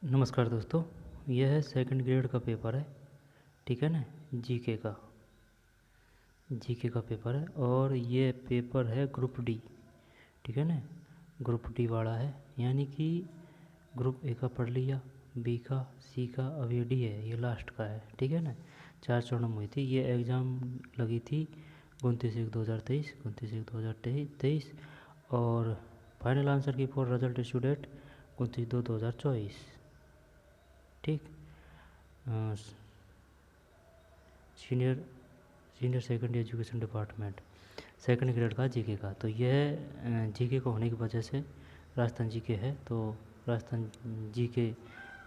नमस्कार दोस्तों, यह है सेकंड ग्रेड का पेपर है। ठीक है ना। जीके का पेपर है और ये पेपर है ग्रुप डी। ठीक है ना। ग्रुप डी वाला है, यानी कि ग्रुप ए का पढ़ लिया, बी का, सी का, अब ये डी है, ये लास्ट का है। ठीक है ना। 4 चरणों में हुई थी ये एग्ज़ाम, लगी थी 29/1/2023 और फाइनल आंसर की फॉर रिजल्ट इशू डेट 29/2/2024। ठीक। Senior senior secondary education department, second grade का जीके का। तो यह जीके का होने की वजह से राजस्थान जीके है, तो राजस्थान जीके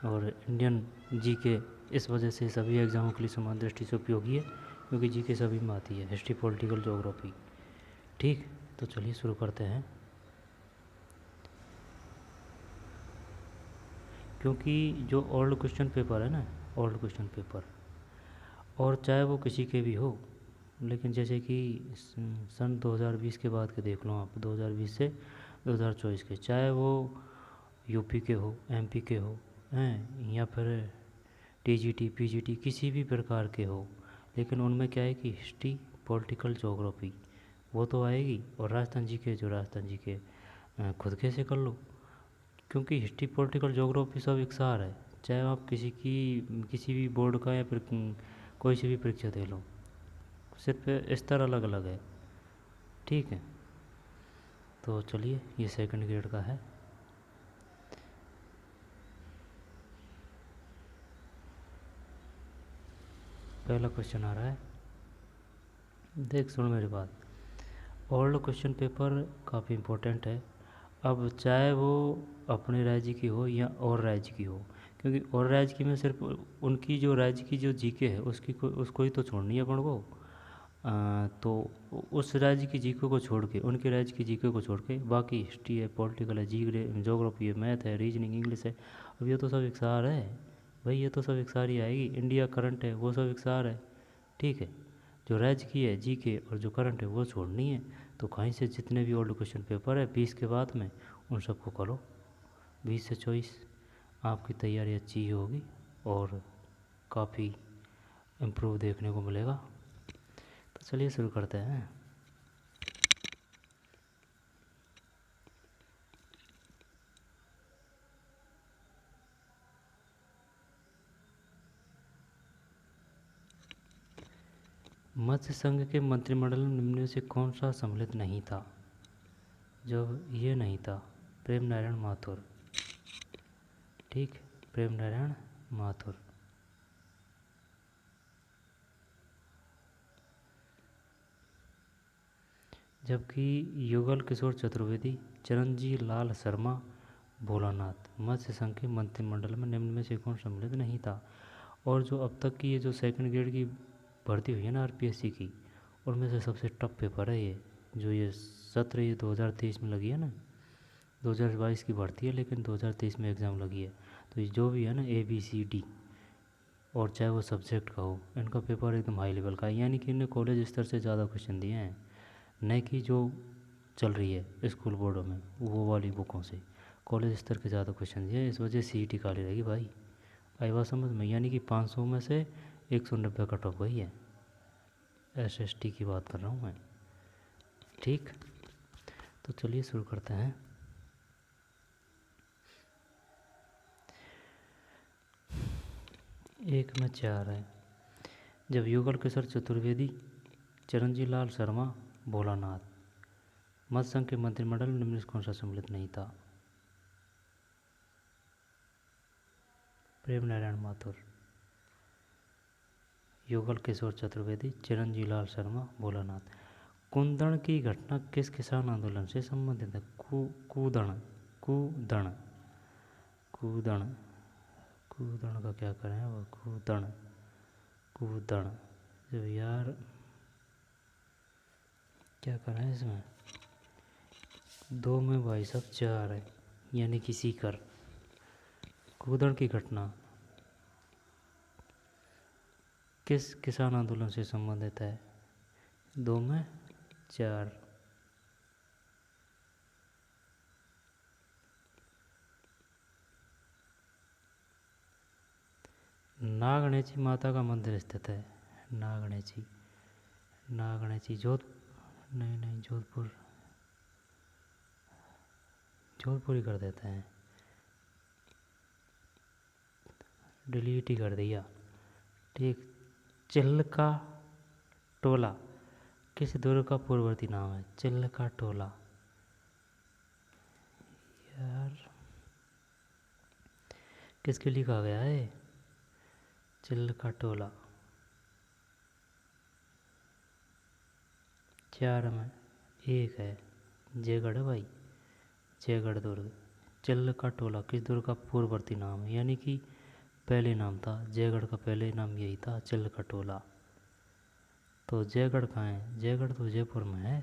और इंडियन जीके इस वजह से सभी एग्ज़ामों के लिए समान दृष्टि से उपयोगी है, क्योंकि जीके सभी में आती है, हिस्ट्री, पॉलिटिकल, ज्योग्राफी। ठीक। तो चलिए शुरू करते हैं। क्योंकि जो ओल्ड क्वेश्चन पेपर है ना, ओल्ड क्वेश्चन पेपर, और चाहे वो किसी के भी हो, लेकिन जैसे कि सन 2020 के बाद के देख लो आप, 2020 से 2024 के, चाहे वो यूपी के हो, एमपी के हो, हैं, या फिर टीजीटी, पीजीटी, किसी भी प्रकार के हो, लेकिन उनमें क्या है कि हिस्ट्री, पॉलिटिकल, ज्योग्राफी वो तो आएगी, और राजस्थान जी के, जो राजस्थान जी के खुद के से कर लो, क्योंकि हिस्ट्री, पॉलिटिकल, ज्योग्राफी सब एक सार है। चाहे आप किसी भी बोर्ड का या फिर कोई सी भी परीक्षा दे लो, सिर्फ स्तर अलग अलग है। ठीक है। तो चलिए, ये सेकंड ग्रेड का है। पहला क्वेश्चन आ रहा है, देख सुन मेरी बात। ओल्ड क्वेश्चन पेपर काफ़ी इम्पोर्टेंट है। अब चाहे वो अपने राज्य की हो या और राज्य की हो, क्योंकि और राज्य की में सिर्फ उनकी जो राज्य की जो जीके है उसको ही तो छोड़नी है अपन को। तो उस राज्य की जीके को छोड़ के, उनके राज्य की जीके को छोड़ के, बाकी हिस्ट्री है, पॉलिटिकल है, ज्योग्राफी है, मैथ है, रीजनिंग, इंग्लिश है, अब ये तो सब एक सार है भाई, ये तो सब एक सार ही आएगी। इंडिया करंट है, वो सब एक सार है। ठीक है। जो राज्य की है जीके और जो करंट है वो छोड़नी है। तो कहीं से जितने भी ओल्ड क्वेश्चन पेपर है 20 के बाद में, उन सबको करो। 20 से 24 आपकी तैयारी अच्छी ही होगी और काफ़ी इम्प्रूव देखने को मिलेगा। तो चलिए शुरू करते हैं। मत्स्य संघ के मंत्रिमंडल में निम्न में से कौन सा सम्मिलित नहीं था? जब ये नहीं था, प्रेम नारायण माथुर। ठीक, प्रेम नारायण माथुर। जबकि युगल किशोर चतुर्वेदी, चरणजी लाल शर्मा, भोलानाथ मत्स्य संघ के मंत्रिमंडल में निम्न में से कौन सम्मिलित नहीं था? और जो अब तक की ये जो सेकंड ग्रेड की भर्ती हुई है ना आरपीएससी की, उनमें से सबसे टफ पेपर है ये, जो ये सत्र ये 2023 में लगी है ना। 2022 की भर्ती है, लेकिन 2023 में एग्ज़ाम लगी है। तो ये जो भी है ना ABCD, और चाहे वो सब्जेक्ट का हो, इनका पेपर एकदम हाई लेवल का है, यानी कि इन्हें कॉलेज स्तर से ज़्यादा क्वेश्चन दिए हैं, न कि जो चल रही है स्कूल बोर्डों में वो वाली बुकों से। कॉलेज स्तर के ज़्यादा क्वेश्चन दिए हैं, इस वजह से CET खाली रहेगी भाई। आई बात समझ में? यानी कि 500 में से 190 कट ऑफ गई है। SST की बात कर रहा हूँ मैं। ठीक। तो चलिए शुरू करते हैं। एक में 4 है। जब युगल किशोर चतुर्वेदी, चरणजी लाल शर्मा, भोलानाथ मत्स्य संघ के मंत्रिमंडल में निम्न से कौन सा सम्मिलित नहीं था? प्रेम नारायण माथुर, युगल किशोर चतुर्वेदी, चिरंजी लाल शर्मा, भोलानाथ। कुंदण की घटना किस किसान आंदोलन से संबंधित है? कूदण कूदण कूदण कूदण का क्या करें? वो कूदण कूदण, जब यार क्या करें इसमें? 2 में भाई साहब 4 है, यानी कि सीकर। कूदण की घटना किस किसान आंदोलन से संबंधित है? 2 में 4। नागणेची माता का मंदिर स्थित है? नागणेची, नागणेची नहीं जोधपुर, जोधपुर ही कर देते हैं, डिलीट ही कर दिया। ठीक। चिल्का टोला किस दुर्ग का पूर्ववर्ती नाम है? चिल्का टोला, यार किसके लिए कहा गया है? चिल्का टोला। 4 में 1 है, जयगढ़ है भाई, जयगढ़ दुर्ग। चिल्का टोला किस दुर्ग का पूर्ववर्ती नाम है? यानी कि पहले नाम था, जयगढ़ का पहले नाम यही था, चिल्का टोला। तो जयगढ़ कहाँ है? जयगढ़ तो जयपुर में है,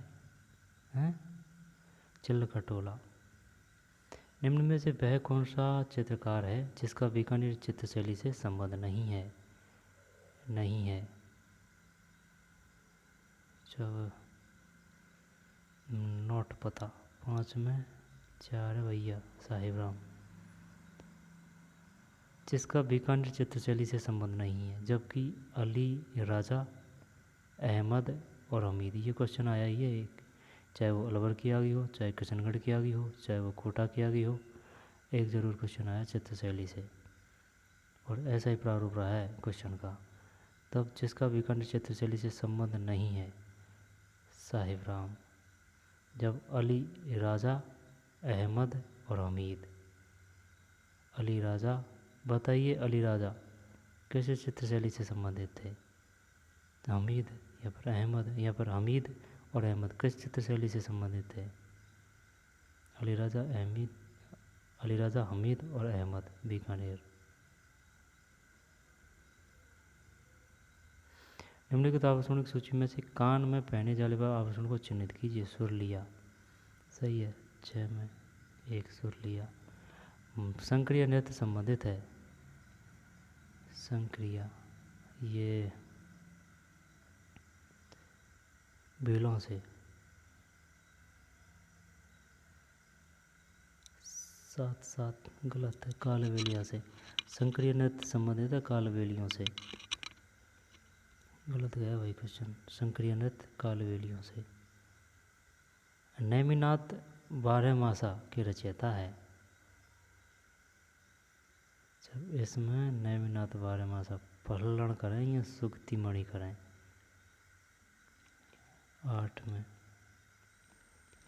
हैं? चिल्का टोला। निम्न में से वह कौन सा चित्रकार है जिसका बीकानेर चित्रशैली से संबंध नहीं है? नहीं है। जब नोट पता 5 में 4 है भैया, साहिब राम। जिसका बीकानेर चित्रशैली से संबंध नहीं है, जबकि अली राजा, अहमद और हमीद, ये क्वेश्चन आया ही है एक, चाहे वो अलवर की आ गई हो, चाहे किशनगढ़ की आ गई हो, चाहे वो कोटा की आ गई हो, एक ज़रूर क्वेश्चन आया चित्रशैली से, और ऐसा ही प्रारूप रहा है क्वेश्चन का। तब जिसका बीकानेर चित्रशैली से संबंध नहीं है, साहिब राम। जब अली राजा, अहमद और हमीद। अली राजा, बताइए अली राजा कैसे चित्रशैली से संबंधित थे? हमीद या फिर अहमद, या फिर हमीद और अहमद किस चित्रशैली से संबंधित थे? अली राजा, अहमद, अली राजा, हमीद और अहमद, बीकानेर। निम्नलिखित आभूषणों की सूची में से कान में पहने जाने वाले आभूषण को चिन्हित कीजिए। सुरलिया, सही है, 6 में 1 सुरलिया। संक्रिया नृत्य संबंधित है? संक्रिया ये बेलों से, 7 गलत है, कालबेलिया से। संक्रिय नृत्य संबंधित है कालबेलियों से, गलत गया भाई क्वेश्चन। संक्रिय नृत्य कालबेलियों से। नेमिनाथ बारहमासा के रचयिता है? जब इसमें नेमिनाथ बारहमासा पल्लण करें या सुक्तिमणि करें? 8 में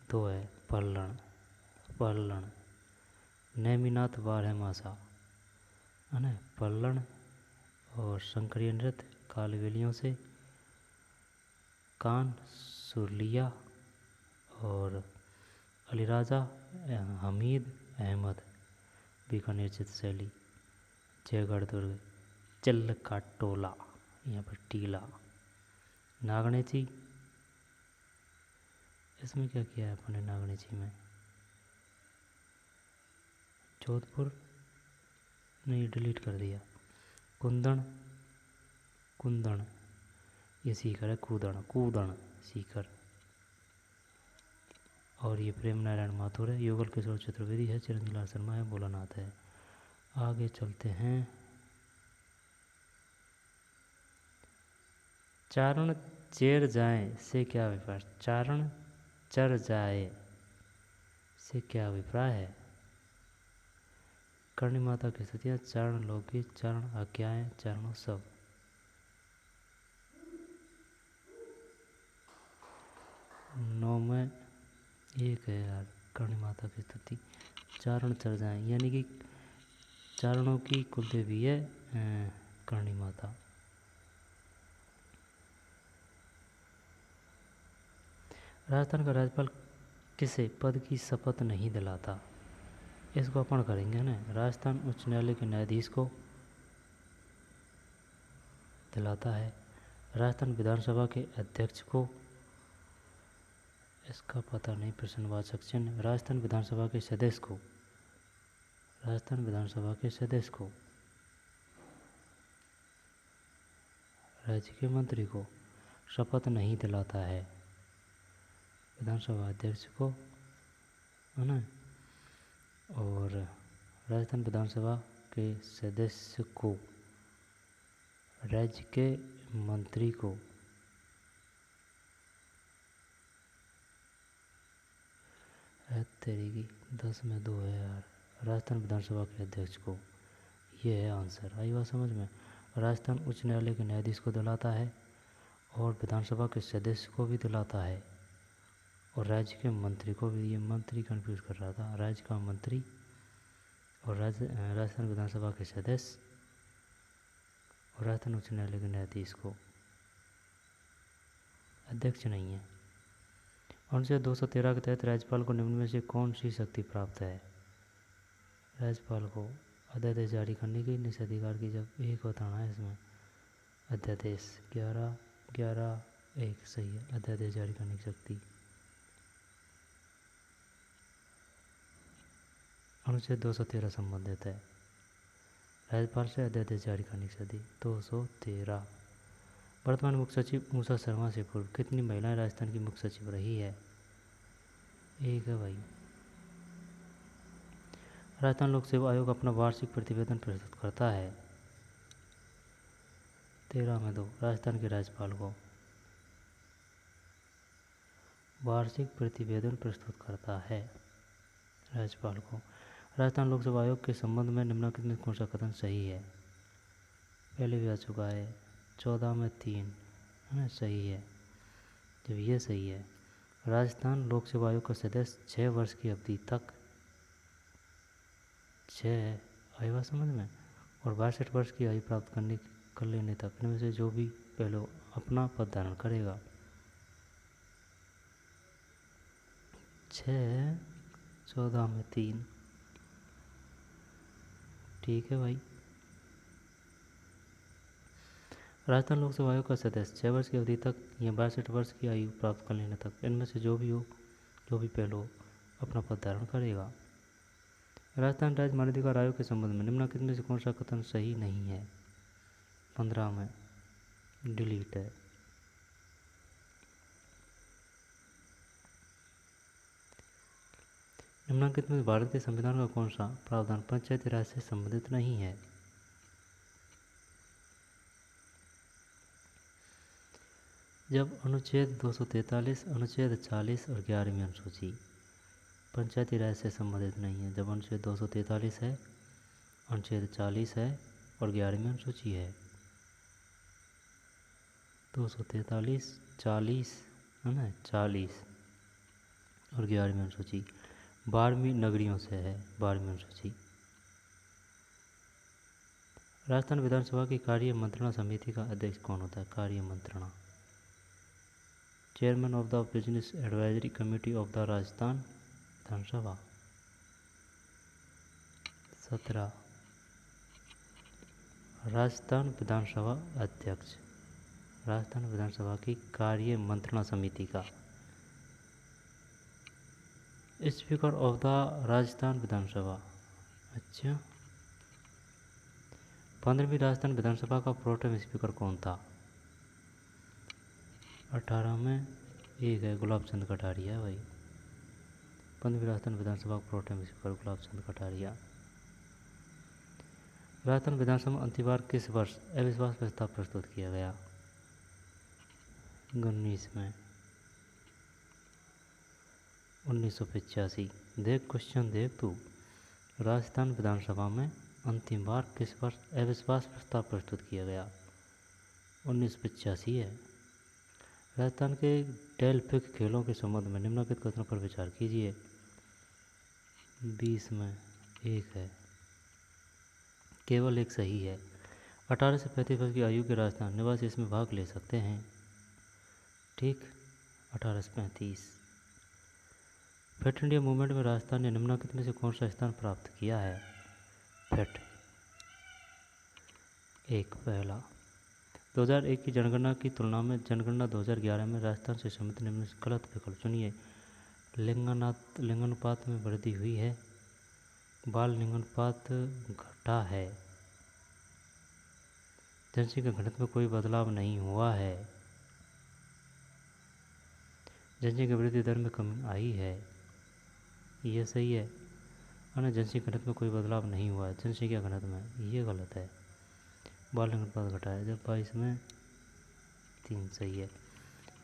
2 है, पल्लण, पल्लण। नेमिनाथ बारहमासा है ना, पल्लण। और संक्रिय नृत्य कालबेलियों से, कान, सुरलिया और अली राजा, हमीद, अहमद, बीकानेर चित्रशैली, जयगढ़ दुर्ग, चिल्का टोला, यहाँ पर टीला। नागणेची, इसमें क्या किया है अपने नागणेची में? जोधपुर नहीं, डिलीट कर दिया। कुंदन, कुंदन ये सीकर है, कूदन, कूदन सीकर। और ये प्रेम नारायण माथुर है, युगल किशोर चतुर्वेदी है, चिरंजीव लाल शर्मा है, भोलानाथ है। आगे चलते हैं। चारण चेर जाए से क्या अभिप्राय? चारण चर जाए से क्या अभिप्राय है? करणी माता की स्तुतियाँ, चारण लोकगीत, चारण आज्ञाएं, चरणोत्सव। 9 में 1 है यार, करणी माता की स्तुति। चारण चर जाए यानी कि चारणों की कुलदेवी है करणी माता। राजस्थान का राज्यपाल किसे पद की शपथ नहीं दिलाता? इसको अपन करेंगे ना, राजस्थान उच्च न्यायालय के न्यायाधीश को दिलाता है, राजस्थान विधानसभा के अध्यक्ष को, इसका पता नहीं, प्रश्नवाचक चिन्ह, राजस्थान विधानसभा के सदस्य को, राजस्थान विधानसभा के सदस्य को, राज्य के मंत्री को शपथ नहीं दिलाता है, विधानसभा अध्यक्ष को, है ना, और राजस्थान विधानसभा के सदस्य को राज्य के मंत्री को तेरी 10 में 2 है यार। राजस्थान विधानसभा के अध्यक्ष को, ये है आंसर। आई बात समझ में। राजस्थान उच्च न्यायालय के न्यायाधीश को दिलाता है और विधानसभा के सदस्य को भी दिलाता है और राज्य के मंत्री को भी। ये मंत्री कंफ्यूज कर रहा था। राज्य का मंत्री और राजस्थान विधानसभा के सदस्य और राजस्थान उच्च न्यायालय के न्यायाधीश को, अध्यक्ष नहीं है। अनुच्छेद 213 के तहत राज्यपाल को निम्न में से कौन सी शक्ति प्राप्त है? राज्यपाल को अध्यादेश जारी करने की निषेधाधिकार की। जब एक बताना है इसमें, अध्यादेश 11(1) सही है। अध्यादेश जारी करने की शक्ति। अनुच्छेद 213 संबंधित है राज्यपाल से अध्यादेश जारी करने की शक्ति। 213। वर्तमान मुख्य सचिव उषा शर्मा से पूर्व कितनी महिलाएं राजस्थान की मुख्य सचिव रही है? एक है भाई। राजस्थान लोक सेवा आयोग अपना वार्षिक प्रतिवेदन प्रस्तुत करता है। 13 में 2। राजस्थान के राज्यपाल को वार्षिक प्रतिवेदन प्रस्तुत करता है राज्यपाल को। राजस्थान लोक सेवा आयोग के संबंध में निम्नलिखित में कौन सा कथन सही है? पहले भी आ चुका है। 14 में 3 है ना, सही है। जब ये सही है, राजस्थान लोक सेवा आयोग का सदस्य 6 वर्ष की अवधि तक 6 आयु समझ में और 62 वर्ष की आयु प्राप्त कर लेने तक इनमें से जो भी पहले अपना पद धारण करेगा। 6 14 में 3 ठीक है भाई। राजस्थान लोक सेवा आयोग का सदस्य 6 वर्ष की अवधि तक या 62 वर्ष की आयु प्राप्त कर लेने तक इनमें से जो भी पहले अपना पद धारण करेगा। राजस्थान राज्य मानवाधिकार आयोग के संबंध में निम्नलिखित में से कौन सा कथन सही नहीं है? 15 में डिलीट है। निम्नलिखित में भारत के संविधान का कौन सा प्रावधान पंचायती राज से संबंधित नहीं है? जब अनुच्छेद 243, अनुच्छेद 40 और 11वीं अनुसूची पंचायती राज से संबंधित नहीं है। जब अनुच्छेद 243 है, अनुच्छेद 40 है और 11वीं अनुसूची है। 243, 40 है ना, 40 और 11वीं अनुसूची 12वीं नगरियों से है। 12वीं अनुसूची। राजस्थान विधानसभा की कार्य मंत्रणा समिति का अध्यक्ष कौन होता है? कार्य मंत्रणा chairman of the business advisory committee of the Rajasthan Vidhansabha. 17 Rajasthan Vidhansabha अध्यक्ष राजस्थान विधानसभा की कार्य मंत्रणा समिति का। Speaker of the Rajasthan Vidhansabha. अच्छा, 15वीं राजस्थान विधानसभा का प्रोटेम स्पीकर कौन था? 18 में 1 है, गुलाब चंद कटारिया भाई। 15वीं राजस्थान विधानसभा का प्रोटेम स्पीकर गुलाब चंद कटारिया। राजस्थान विधानसभा में अंतिम बार किस वर्ष अविश्वास प्रस्ताव प्रस्तुत किया गया? 19 में 1985। देख क्वेश्चन देख तू, राजस्थान विधानसभा में अंतिम बार किस वर्ष अविश्वास प्रस्ताव प्रस्तुत किया गया? 1985 है। राजस्थान के डेल्फिक खेलों के संबंध में निम्नलिखित कथनों पर विचार कीजिए। 20 में 1 है, केवल एक सही है। 18 से 35 वर्ष की आयु के राजस्थान निवासी इसमें भाग ले सकते हैं। ठीक, 18 से 35। फिट इंडिया मूवमेंट में राजस्थान ने निम्नलिखित में से कौन सा स्थान प्राप्त किया है? फिट 1 पहला। 2001 की जनगणना की तुलना में जनगणना 2011 में राजस्थान से संबंधित निम्न से गलत विकल्प चुनिए। लिंगानुपात में वृद्धि हुई है, बाल लिंगानुपात घटा है, जनसंख्या घनत्व में कोई बदलाव नहीं हुआ है, जनसंख्या वृद्धि दर में कमी आई है। ये सही है और जनसंख्या घनत्व में कोई बदलाव नहीं हुआ है जनसंख्या घनत्व में, ये गलत है। बाल लिंगानुपात घटा है, जब 22 में 3 सही है।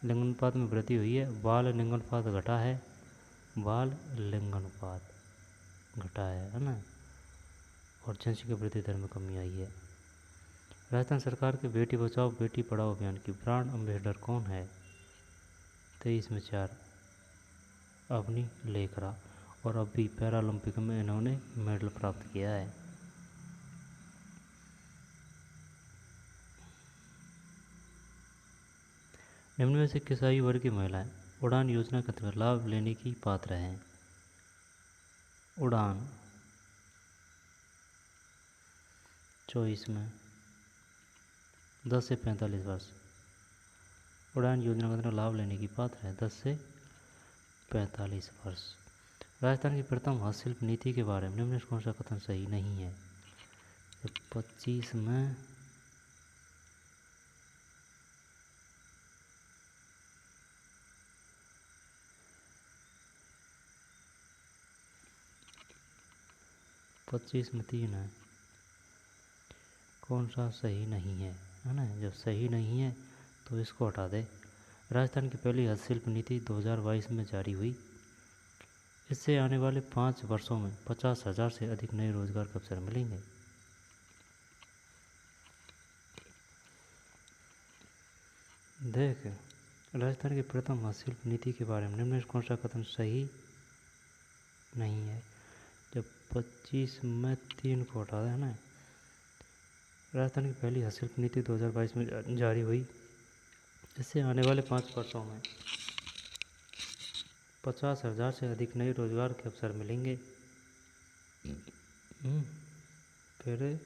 लिंगानुपात में वृद्धि हुई है, बाल लिंगानुपात घटा है, बाल लिंगानुपात घटा है ना। और जनसंख्या वृद्धि दर में कमी आई है। राजस्थान सरकार के बेटी बचाओ बेटी पढ़ाओ अभियान की ब्रांड एम्बेसडर कौन है? 23 में 4 अवनी लेखरा, और अभी पैरालंपिक में इन्होंने मेडल प्राप्त किया है। निम्न में से किस आयु वर्ग की महिलाएं उड़ान योजना के अंतर्गत लाभ लेने की पात्र हैं? उड़ान 24 में 10 से 45 वर्ष उड़ान योजना के अंतर्गत लाभ लेने की पात्र है, 10 से 45 वर्ष। राजस्थान की प्रथम हस्तशिल्प नीति के बारे में निम्न में कौन सा कथन सही नहीं है? 25 में 3 है, कौन सा सही नहीं है ना। जब सही नहीं है तो इसको हटा दे। राजस्थान की पहली हस्तशिल्प नीति 2022 में जारी हुई। इससे आने वाले 5 वर्षों में 50,000 से अधिक नए रोजगार के अवसर मिलेंगे। देख, राजस्थान की प्रथम हस्तशिल्प नीति के बारे में निम्न में कौन सा कथन सही नहीं है? जब 25 में 3 को हटा दें ना। राजस्थान की पहली हस्तशिल्प नीति 2022 में जारी हुई। इससे आने वाले 5 वर्षों में 50,000 से अधिक नए रोजगार के अवसर मिलेंगे। फिर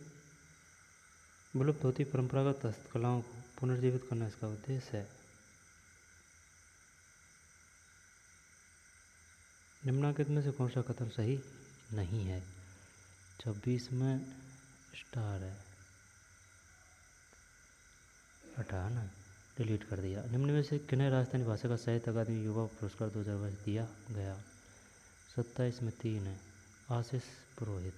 विलुप्त होती परंपरागत हस्तकलाओं को पुनर्जीवित करना इसका उद्देश्य है। निम्नलिखित में से कौन सा कथन सही नहीं है? 26 में स्टार है, हटा ना, डिलीट कर दिया। निम्न में से किन्हें राजस्थानी भाषा का साहित्य अकादमी युवा पुरस्कार 2022 दिया गया? 27 में 3 है, आशीष पुरोहित।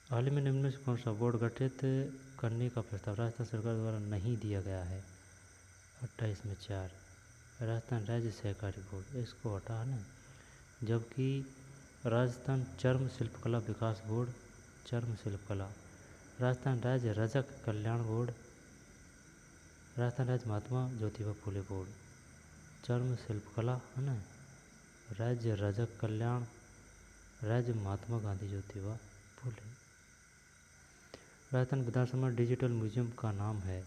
हाल ही में निम्न में से कौन सा बोर्ड गठित करने का प्रस्ताव राजस्थान सरकार द्वारा नहीं दिया गया है? 28 में 4 राजस्थान राज्य सहकारी बोर्ड, इसको हटाना। जबकि राजस्थान चर्म शिल्पकला विकास बोर्ड, चर्म शिल्पकला, राजस्थान राज्य रजक कल्याण बोर्ड, राजस्थान राज्य महात्मा ज्योतिबा फूले बोर्ड, चर्म शिल्पकला है ना, राज्य रजक कल्याण, राज्य महात्मा गांधी ज्योतिबा फूले। राजस्थान विधानसभा डिजिटल म्यूजियम का नाम है?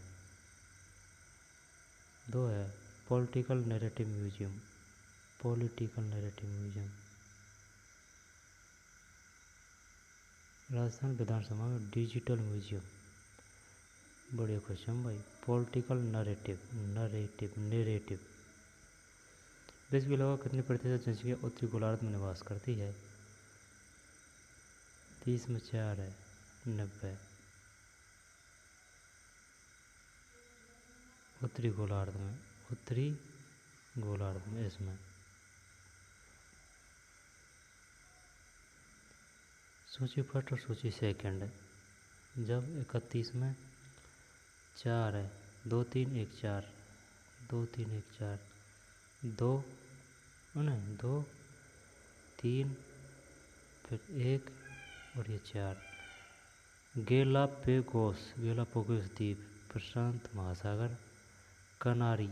2 है, political narrative museum, political narrative museum. Rajasthan Vidhansabha में डिजिटल म्यूजियम, बढ़िया क्वेश्चन भाई। Political narrative, narrative. देश के अलावा कितने प्रतिशत जनसंख्या उत्तरी गोलार्ध में निवास करती है? 30 में 4 है, 90। उत्तरी गोलार्ध में, उत्तरी गोलार्ध में। इसमें सूची फर्स्ट और सूची सेकंड है। जब 31 में 4 है, 2 3 1 4, 2 3 1 4, 2 है 2 3 फिर 1 और ये 4। गेलापागोस द्वीप प्रशांत महासागर, कनारी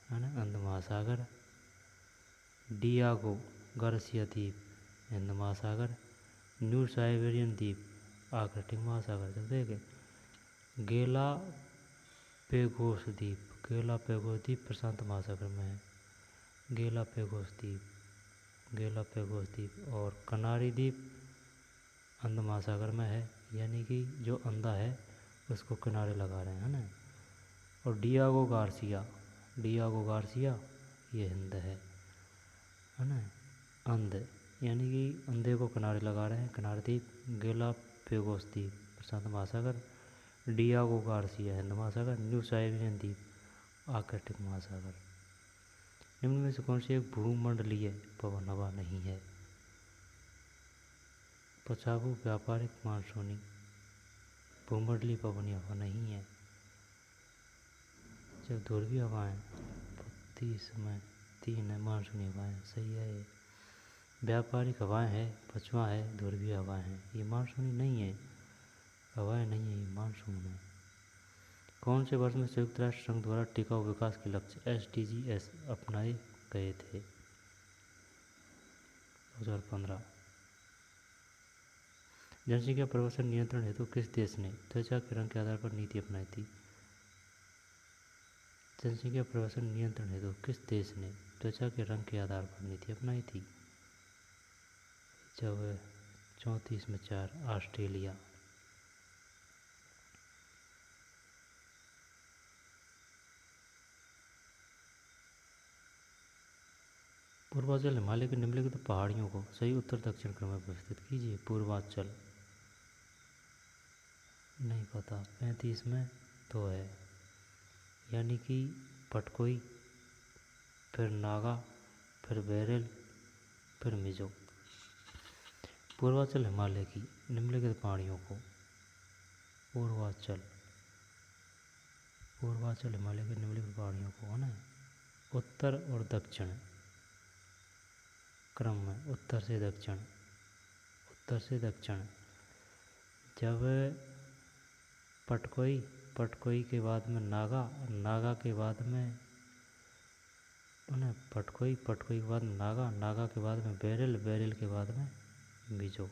है ना अंध महासागर, डियागो गार्सिया द्वीप हिंद महासागर, न्यू साइबेरियन द्वीप आर्कटिक महासागर। जब देखें गेलापागोस द्वीप प्रशांत महासागर में है, गेलापागोस द्वीप। और कनारी द्वीप अंध महासागर में है, यानी कि जो अंधा है उसको किनारे लगा रहे हैं ना। और डियागो गार्सिया ये हिंद है ना, अंध, यानी कि अंधे को किनारे लगा रहे हैं, किनारे द्वीप। गेलापागोस द्वीप प्रशांत महासागर, डियागो गार्सिया हिंद महासागर, न्यू साइबेरियन द्वीप आर्कटिक महासागर। निम्न में से कौन सी एक भूमंडलीय पवन हवा नहीं है? पछाबू व्यापारिक मानसूनी भूमंडलीय पवनी हवा नहीं है। जब ध्रुवीय हवाएं 30 में 3 है मानसूनी हवाएं, सही है ये। व्यापारिक हवाएं है 5वां है, ध्रुवीय हवाएं हैं, ये मानसूनी नहीं है, हवाएं नहीं है, ये मानसून है। कौन से वर्ष में संयुक्त राष्ट्र संघ द्वारा टिकाऊ विकास के लक्ष्य SDGs अपनाए गए थे? 2015। जनसंख्या प्रवसन नियंत्रण हेतु किस देश ने त्वचा के रंग के आधार पर नीति अपनाई थी? जनसंख्या प्रवसन नियंत्रण हेतु किस देश ने त्वचा के रंग के आधार पर नीति अपनाई थी? जब 34 में 4 ऑस्ट्रेलिया। पूर्वांचल हिमालय के निम्नलिखित पहाड़ियों को सही उत्तर दक्षिण क्रम में व्यवस्थित कीजिए। पूर्वांचल नहीं पता, 35 में तो है, यानी कि पटकोई, फिर नागा, फिर बेरल, फिर मिजो। पूर्वांचल हिमालय की निम्नलिखित पहाड़ियों को पूर्वांचल हिमालय की निम्नलिखित पहाड़ियों को है ना उत्तर और दक्षिण क्रम में, उत्तर से दक्षिण। जब पटकोई के बाद में नागा के बाद में पटकोई के बाद में नागा के बाद में बेरल के बाद में मिजो।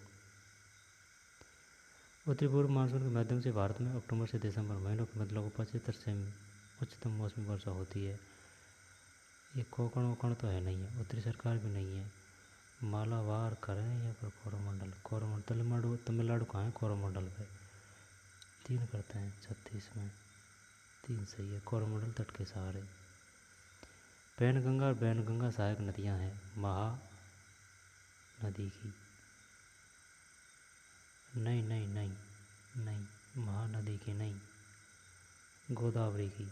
उत्तरी पूर्व मानसून के माध्यम से भारत में अक्टूबर से दिसंबर महीनों के मध्य लगभग 75 सेमी उच्चतम मौसमी वर्षा होती है। ये कोकण तो है नहीं है, उत्तरी सरकार भी नहीं है, मालाबार करें या फिर कोरोमंडल। तमिलनाडु कहाँ है कोरोमंडल पे? 3 करते हैं 36 में 3 सही है, कोरोमंडल तट के सहारे। पैनगंगा और बैनगंगा सहायक नदियां हैं महानदी की। नहीं महानदी की नहीं, गोदावरी की।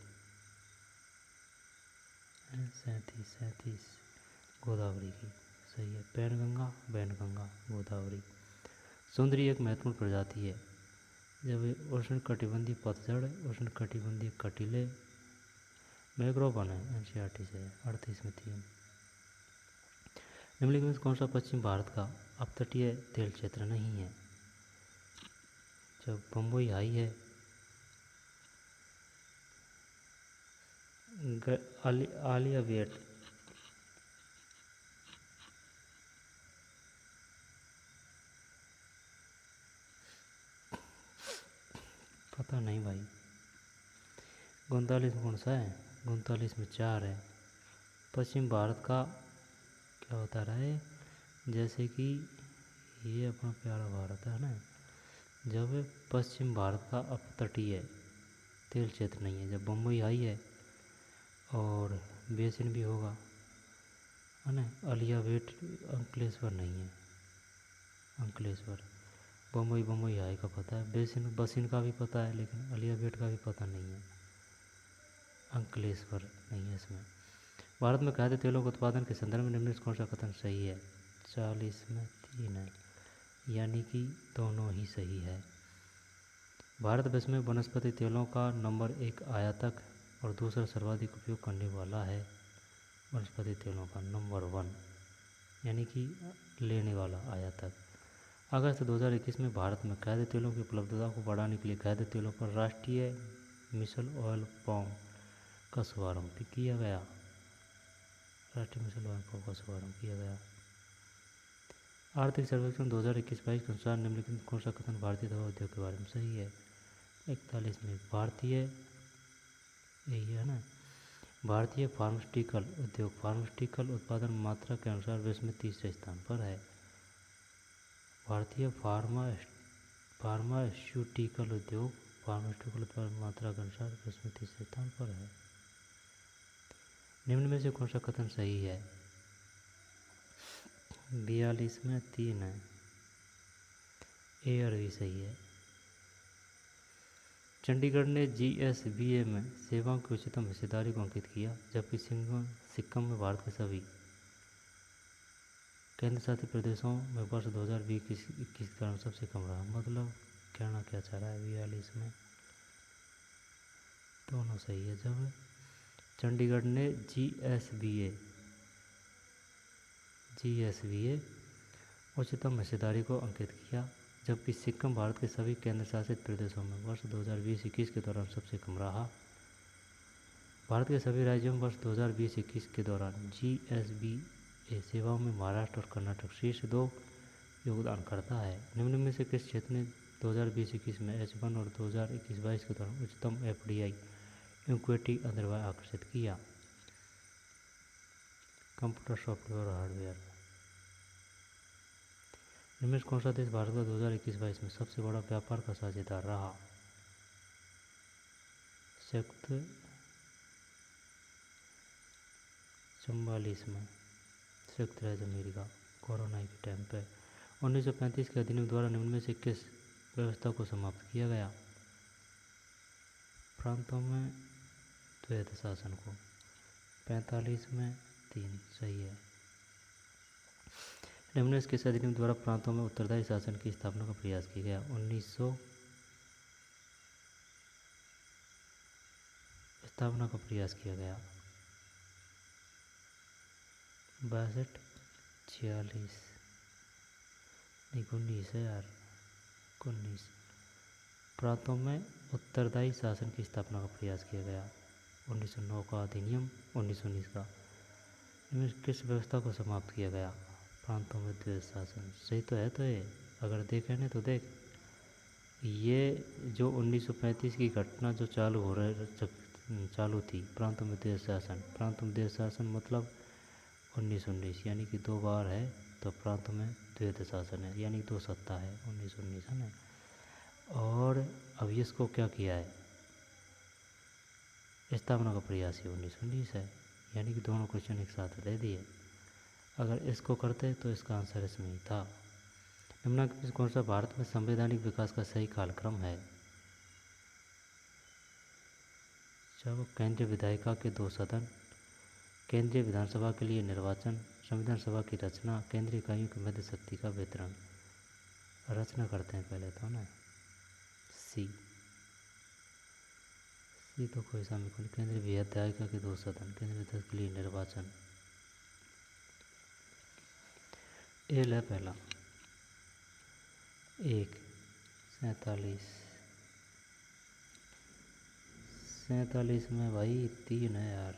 37 गोदावरी की, सही है। पैनगंगा बैनगंगा गोदावरी। सुंदरी एक महत्वपूर्ण प्रजाति है जब उष्ण कटिबंधीय पतझड़, उष्ण कटिबंधीय कटिले मैग्रोव वन है, NCERT से 38 में 3। निम्नलिखित में कौन सा पश्चिम भारत का अपतटीय तेल क्षेत्र नहीं है? जब बम्बई हाई है, आलिया वेट, पता नहीं भाई। 39 में कौन सा है? 39 में 4 है। पश्चिम भारत का क्या होता रहा है, जैसे कि ये अपना प्यारा भारत है ना, जब पश्चिम भारत का अपतटीय तेल क्षेत्र नहीं है, जब बम्बई हाई है और बेसिन भी होगा है ना। आलिया वेट अंकलेश्वर नहीं है, अंकलेश्वर। बम्बई हाई का पता है, बसिन का भी पता है, लेकिन आलिया वेट का भी पता नहीं है, अंकलेश्वर नहीं है इसमें। भारत में खाद्य तेलों के उत्पादन के संदर्भ में निम्नलिखित कौन सा कथन सही है? 40 में 3 है, यानी कि दोनों ही सही है। भारत विश्व में वनस्पति तेलों का नंबर 1 आयातक और दूसरा सर्वाधिक उपयोग करने वाला है। वनस्पति तेलों का नंबर 1 यानी कि लेने वाला आयातक। अगस्त 2021 में भारत में खाद्य तेलों की उपलब्धता को बढ़ाने के लिए खाद्य तेलों पर राष्ट्रीय मिशन ऑयल पाम का शुभारंभ किया गया। राष्ट्रीय मिशन ऑयल पाम का शुभारंभ किया गया। आर्थिक सर्वेक्षण 2021-22 के अनुसार निम्नलिखित कौन सा कथन भारतीय दवा उद्योग के बारे में सही है? 41 में भारतीय, यही है ना, भारतीय फार्मास्यूटिकल उद्योग फार्मास्यूटिकल उत्पादन मात्रा के अनुसार विश्व में 30वें स्थान पर है। भारतीय फार्मास्यूटिकल उद्योग फार्मास्यूटिकल उत्पादन मात्रा के अनुसार विश्व में 30वें स्थान पर है। निम्न में से कौन सा कथन सही है? 42 में 3 है, एयर भी सही है। चंडीगढ़ ने GSBA में सेवाओं की उच्चतम हिस्सेदारी को अंकित किया, जबकि सिक्किम में भारत के सभी केंद्र शासित प्रदेशों में वर्ष 2020-21 के कारण सबसे कम रहा। मतलब कहना क्या चाह रहा है 42 में, दोनों सही है। जब चंडीगढ़ ने GSBA उच्चतम हिस्सेदारी को अंकित किया, जबकि सिक्किम भारत के सभी केंद्र शासित प्रदेशों में वर्ष 2020-21 के दौरान सबसे कम रहा। भारत के सभी राज्यों में वर्ष 2020-21 के दौरान GSBA सेवाओं में महाराष्ट्र और कर्नाटक शीर्ष 2 योगदान करता है। निम्न में से किस क्षेत्र ने 2020-21 में H1 और 2021-22 के दौरान उच्चतम FDI इक्विटी अंतर्वाह आकर्षित किया? कंप्यूटर सॉफ्टवेयर और हार्डवेयर। निम्न में कौन सा देश भारत का 2021-22 में सबसे बड़ा व्यापार का साझेदार रहा? संयुक्त 44 में संयुक्त राज्य अमेरिका कोरोना के टाइम पे। 1935 के अधिनियम द्वारा निम्न में से किस व्यवस्था को समाप्त किया गया? प्रांतों में द्वैध शासन को। 45 में 3 सही है। निम्न में किस अधिनियम द्वारा प्रांतों में उत्तरदायी शासन की स्थापना का प्रयास किया गया? 1900 स्थापना का प्रयास किया गया। 62-46 नहीं 19 है यार 19। प्रांतों में उत्तरदायी शासन की स्थापना का प्रयास किया गया। 1909 का अधिनियम 1919 का। इनमें किस व्यवस्था को समाप्त किया गया? प्रांतों में द्वैध शासन। सही तो है। तो ये अगर देखें ना तो देख, ये जो 1935 की घटना जो चालू थी प्रांतों में द्वैध शासन। प्रांतों में द्वैध शासन मतलब 1919 यानी कि 2 बार है, तो प्रांतों में द्वैध शासन है यानी 2 सत्ता है 1919 है ना। और अब इसको क्या किया है? स्थापना का प्रयास ही 1919 है, यानी कि दोनों क्वेश्चन एक साथ दे दिए। अगर इसको करते तो इसका आंसर इसमें ही था। निम्नलिखित में कौन सा भारत में संवैधानिक विकास का सही कालक्रम है? जब केंद्रीय विधायिका के 2 सदन, केंद्रीय विधानसभा के लिए निर्वाचन, संविधान सभा की रचना, केंद्रीय इकाइयों की मध्य शक्ति का वितरण। रचना करते हैं पहले तो ना। सी तो कोई शामिल नहीं। केंद्रीय विधायिका के 2 सदन, केंद्रीय विधायिका के लिए निर्वाचन। एल है पहला 1 47 में भाई 3 है यार।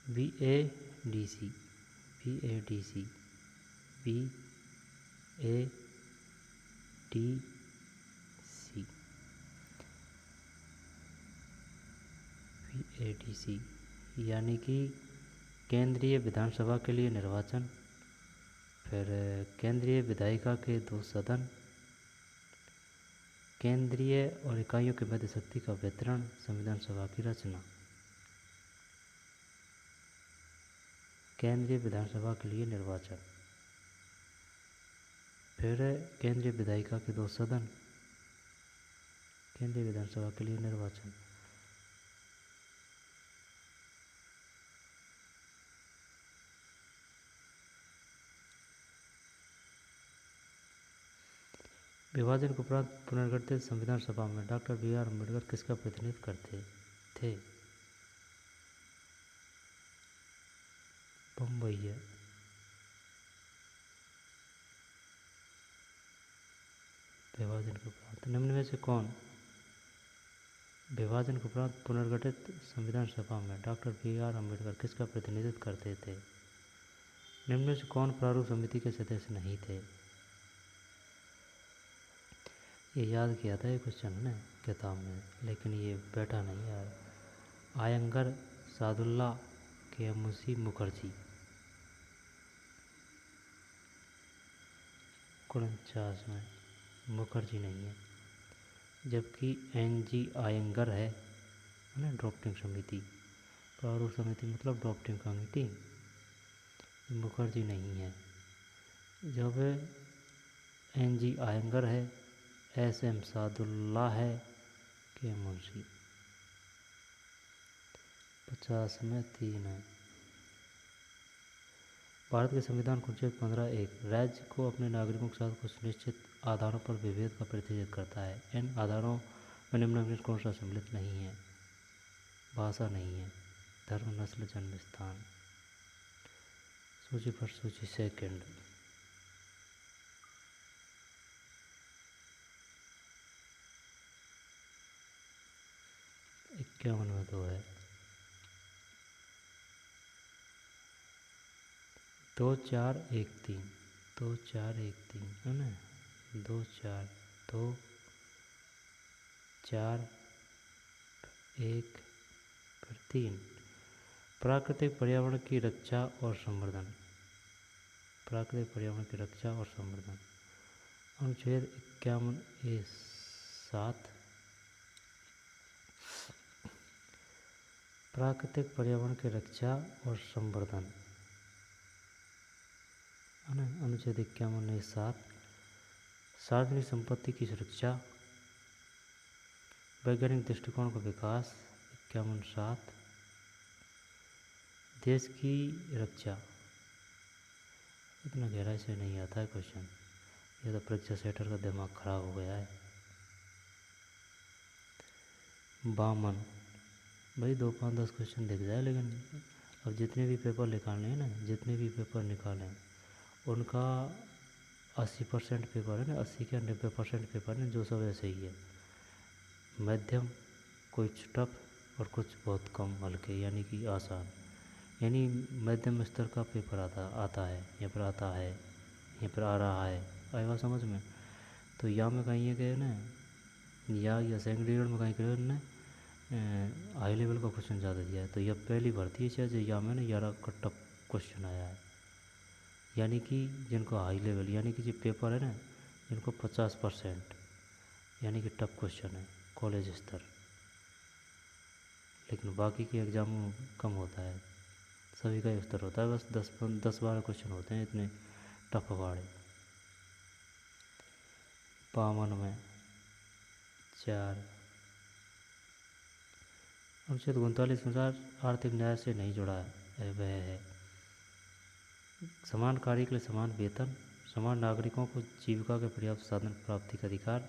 BADC BADC यानी कि केंद्रीय विधानसभा के लिए निर्वाचन, फिर केंद्रीय विधायिका के 2 सदन, केंद्रीय और इकाइयों के मध्य शक्ति का वितरण, संविधान सभा की रचना। केंद्रीय विधानसभा के लिए निर्वाचन, फिर केंद्रीय विधायिका के 2 सदन, केंद्रीय विधानसभा के लिए निर्वाचन। विभाजन के उपरांत पुनर्गठित संविधान सभा में डॉक्टर BR अम्बेडकर किसका प्रतिनिधित्व करते थे? बम्बई है। विभाजन के उपरांत निम्न में से कौन विभाजन के उपरांत पुनर्गठित संविधान सभा में डॉक्टर BR अम्बेडकर किसका प्रतिनिधित्व करते थे? निम्न में से कौन प्रारूप समिति के सदस्य नहीं थे? ये याद किया था ये क्वेश्चन ने किताब में, लेकिन ये बैठा नहीं यार। आयंगर, सादुल्ला, KMC मुखर्जी। 49 में मुखर्जी नहीं है, जबकि NG आयंगर है ना। ड्राफ्टिंग समिति, प्रारूप समिति मतलब ड्राफ्टिंग कमेटी। मुखर्जी नहीं है। जब NG आयंगर है, SM सादुल्ला है, KMC। 50 में 3 है। भारत के संविधान का अनुच्छेद 15(1) राज्य को अपने नागरिकों के साथ कुछ निश्चित आधारों पर विभेद का प्रतिषेध करता है। इन आधारों में निम्नलिखित में कौन सा सम्मिलित नहीं है? भाषा नहीं है, धर्म, नस्ल, जन्म स्थान। सूची फर्स्ट, सूची सेकंड। इक्यावन में 2 है। 2 4 1 3, 2 4 1 3 है ना। 2 4 2 4 1 फिर 3। प्राकृतिक पर्यावरण की रक्षा और संवर्धन। प्राकृतिक पर्यावरण की रक्षा और संवर्धन अनुच्छेद 51(7) प्राकृतिक पर्यावरण की रक्षा और संवर्धन है ना। अनुच्छेद 51(7) सार्वजनिक संपत्ति की सुरक्षा, वैज्ञानिक दृष्टिकोण का विकास। 51(7) देश की रक्षा। इतना गहराई से नहीं आता है क्वेश्चन, ये तो परीक्षा सेटर का दिमाग खराब हो गया है। बामन भाई 2 5 10 क्वेश्चन दिख जाए, लेकिन अब जितने भी पेपर निकालने हैं ना, जितने भी पेपर निकालें उनका 80% पेपर है ना, 80 या 90% पेपर है जो सब ऐसे ही है, मध्यम, कुछ टफ और कुछ बहुत कम हल्के यानी कि आसान, यानी मध्यम स्तर का पेपर आता है, यहाँ पर आता है, यहाँ पर आ रहा है, आएगा समझ में। तो या में कहीं ये गए ना, या सेकंड ग्रेड में कहीं गए ना हाई लेवल का क्वेश्चन ज़्यादा दिया है, तो यह पहली भर्ती है शायद या में ना 11 का टफ क्वेश्चन आया है, यानी कि जिनको हाई लेवल यानी कि जो पेपर है ना जिनको 50% यानी कि टफ क्वेश्चन है कॉलेज स्तर, लेकिन बाकी के एग्ज़ाम कम होता है, सभी का स्तर होता है, बस 10-12 क्वेश्चन होते हैं इतने टफ वाले। 52 में 4 अनुच्छेद 39 अनुसार आर्थिक न्याय से नहीं जुड़ा है वह है समान कार्य के लिए समान वेतन, समान नागरिकों को जीविका के पर्याप्त साधन प्राप्ति का अधिकार,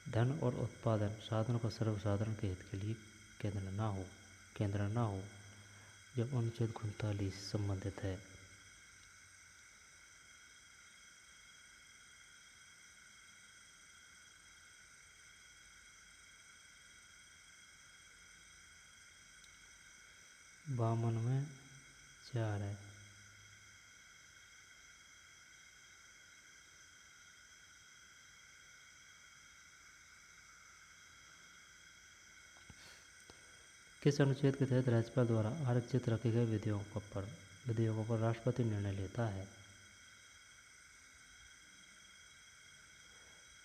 धन और उत्पादन साधनों का सर्वसाधारण के हित के लिए केंद्र ना हो जब अनुच्छेद 39 संबंधित है। बामन में 4 है। किस अनुच्छेद के तहत राज्यपाल द्वारा आरक्षित रखे गए विधेयकों पर राष्ट्रपति निर्णय लेता है?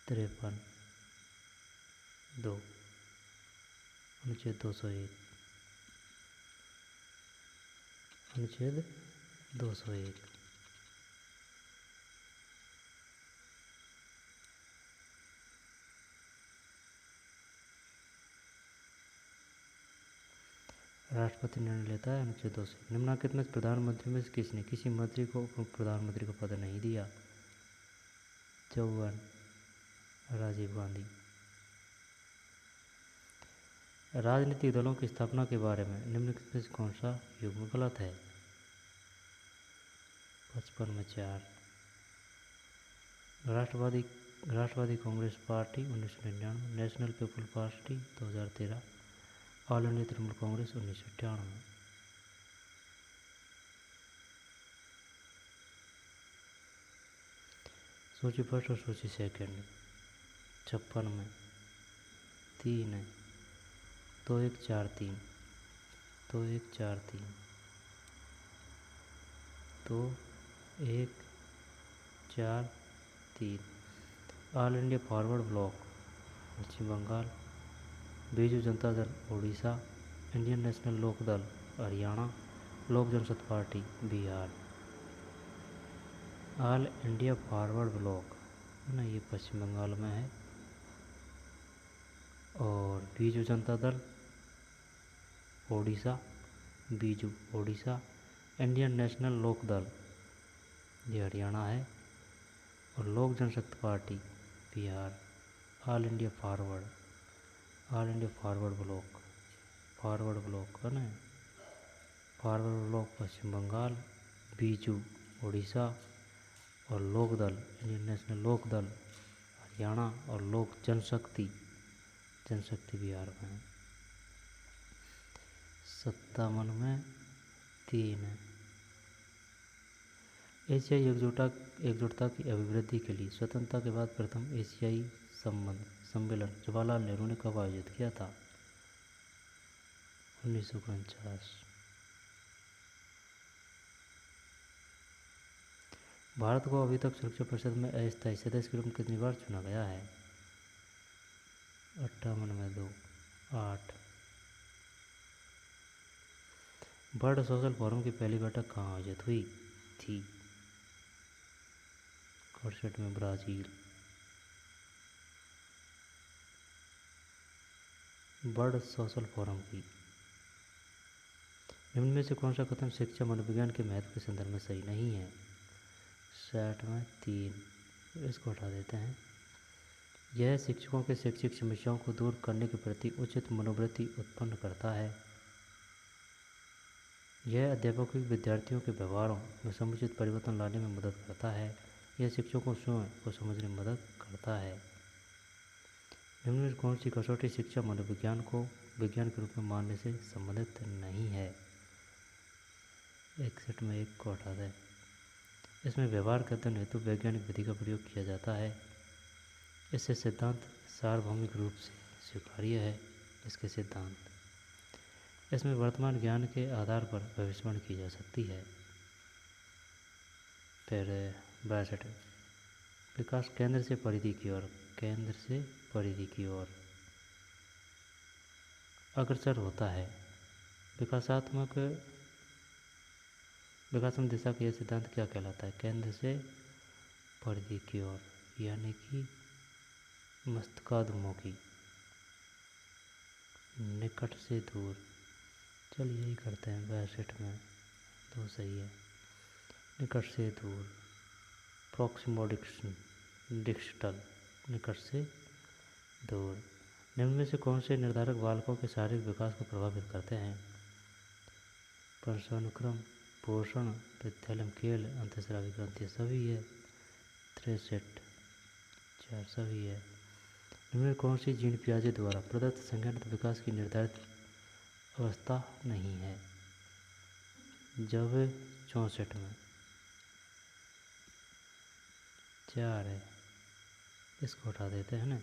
53 2 अनुच्छेद 201 अनुच्छेद 201 राष्ट्रपति निर्णय लेता है। अनुच्छेद 201 निम्नलिखित में प्रधानमंत्री में से किसने किसी मंत्री को उप प्रधानमंत्री का पद नहीं दिया? 54 राजीव गांधी। राजनीतिक दलों की स्थापना के बारे में निम्नलिखित में से कौन सा युग्म गलत है? 55 में 4 Rashtravadi Congress Party 1999, National People Party 2013, All India Trinamool Congress 1998। सूची फर्स्ट और सूची सेकंड। 56 में 3 है, 2 1 4 3, 2 1 4 3, 2 1 4 3। All India Forward Bloc Paschim Bengal, Biju Janata Dal Orissa, Indian National Lok Dal Haryana, Lok Janshakti Party Bihar. All India Forward Bloc है ना, ये पश्चिम बंगाल में है, और बीजू जनता दल ओडिशा, बीजू ओडिशा, इंडियन नेशनल लोक दल ये हरियाणा है। और Lok Janshakti Party Bihar. All India Forward, All India Forward Bloc है ना, फॉरवर्ड ब्लॉक पश्चिम बंगाल। बीजू उड़ीसा। और लोकदल, इंडियन नेशनल लोकदल हरियाणा। और लोक जनशक्ति, जनशक्ति बिहार में है। 57 में 3 है। एशियाई एकजुटता की अभिवृद्धि के लिए स्वतंत्रता के बाद प्रथम एशियाई सम्मेलन जवाहरलाल नेहरू ने कब आयोजित किया था? 1949। भारत को अभी तक सुरक्षा परिषद में अस्थायी सदस्य के रूप में कितनी बार चुना गया है? 58 में 2। 8। वर्ल्ड सोशल फोरम की पहली बैठक कहाँ आयोजित हुई थी? 68 में ब्राज़ील। वर्ल्ड सोशल फोरम की। निम्न में से कौन सा कथन शिक्षा मनोविज्ञान के महत्व के संदर्भ में सही नहीं है? 60 में 3। इसको हटा देते हैं। यह शिक्षकों के शैक्षिक समस्याओं को दूर करने के प्रति उचित मनोवृत्ति उत्पन्न करता है। यह अध्यापकों के विद्यार्थियों के व्यवहारों में समुचित परिवर्तन लाने में मदद करता है। यह शिक्षकों को स्वयं को समझने में मदद करता है। निम्न में कौन सी कसौटी शिक्षा मनोविज्ञान को विज्ञान के रूप में मानने से संबंधित नहीं है? 61 में 1 को हटा दें। इसमें व्यवहार के अध्ययन हेतु वैज्ञानिक विधि का प्रयोग किया जाता है। इससे सिद्धांत सार्वभौमिक रूप से स्वीकार्य है। इसके सिद्धांत, इसमें वर्तमान ज्ञान के आधार पर भविष्यवाणी की जा सकती है। फिर 62 विकास केंद्र से परिधि की ओर, केंद्र से परिधि की ओर अग्रसर होता है। विकासात्मक दिशा का यह सिद्धांत क्या कहलाता है? केंद्र से परिधि की ओर, यानी कि मस्तकाभिमुखी, निकट से दूर। चलिए यही करते हैं। 62 में 2 सही है। निकट से दूर, प्रॉक्सिमो डिस्टल, निकट से दूर। निम्न में से कौन से निर्धारक बालकों के शारीरिक विकास को प्रभावित करते हैं? वंशानुक्रम, पोषण, विद्यालय में खेल, अंतःस्रावी ग्रंथि, सभी है। 63 4 सभी है। निम्न में कौन सी जीन पियाजे द्वारा प्रदत्त संज्ञानात्मक विकास की निर्धारित अवस्था नहीं है? जब 64 में 4 है। इसको हटा देते हैं ना।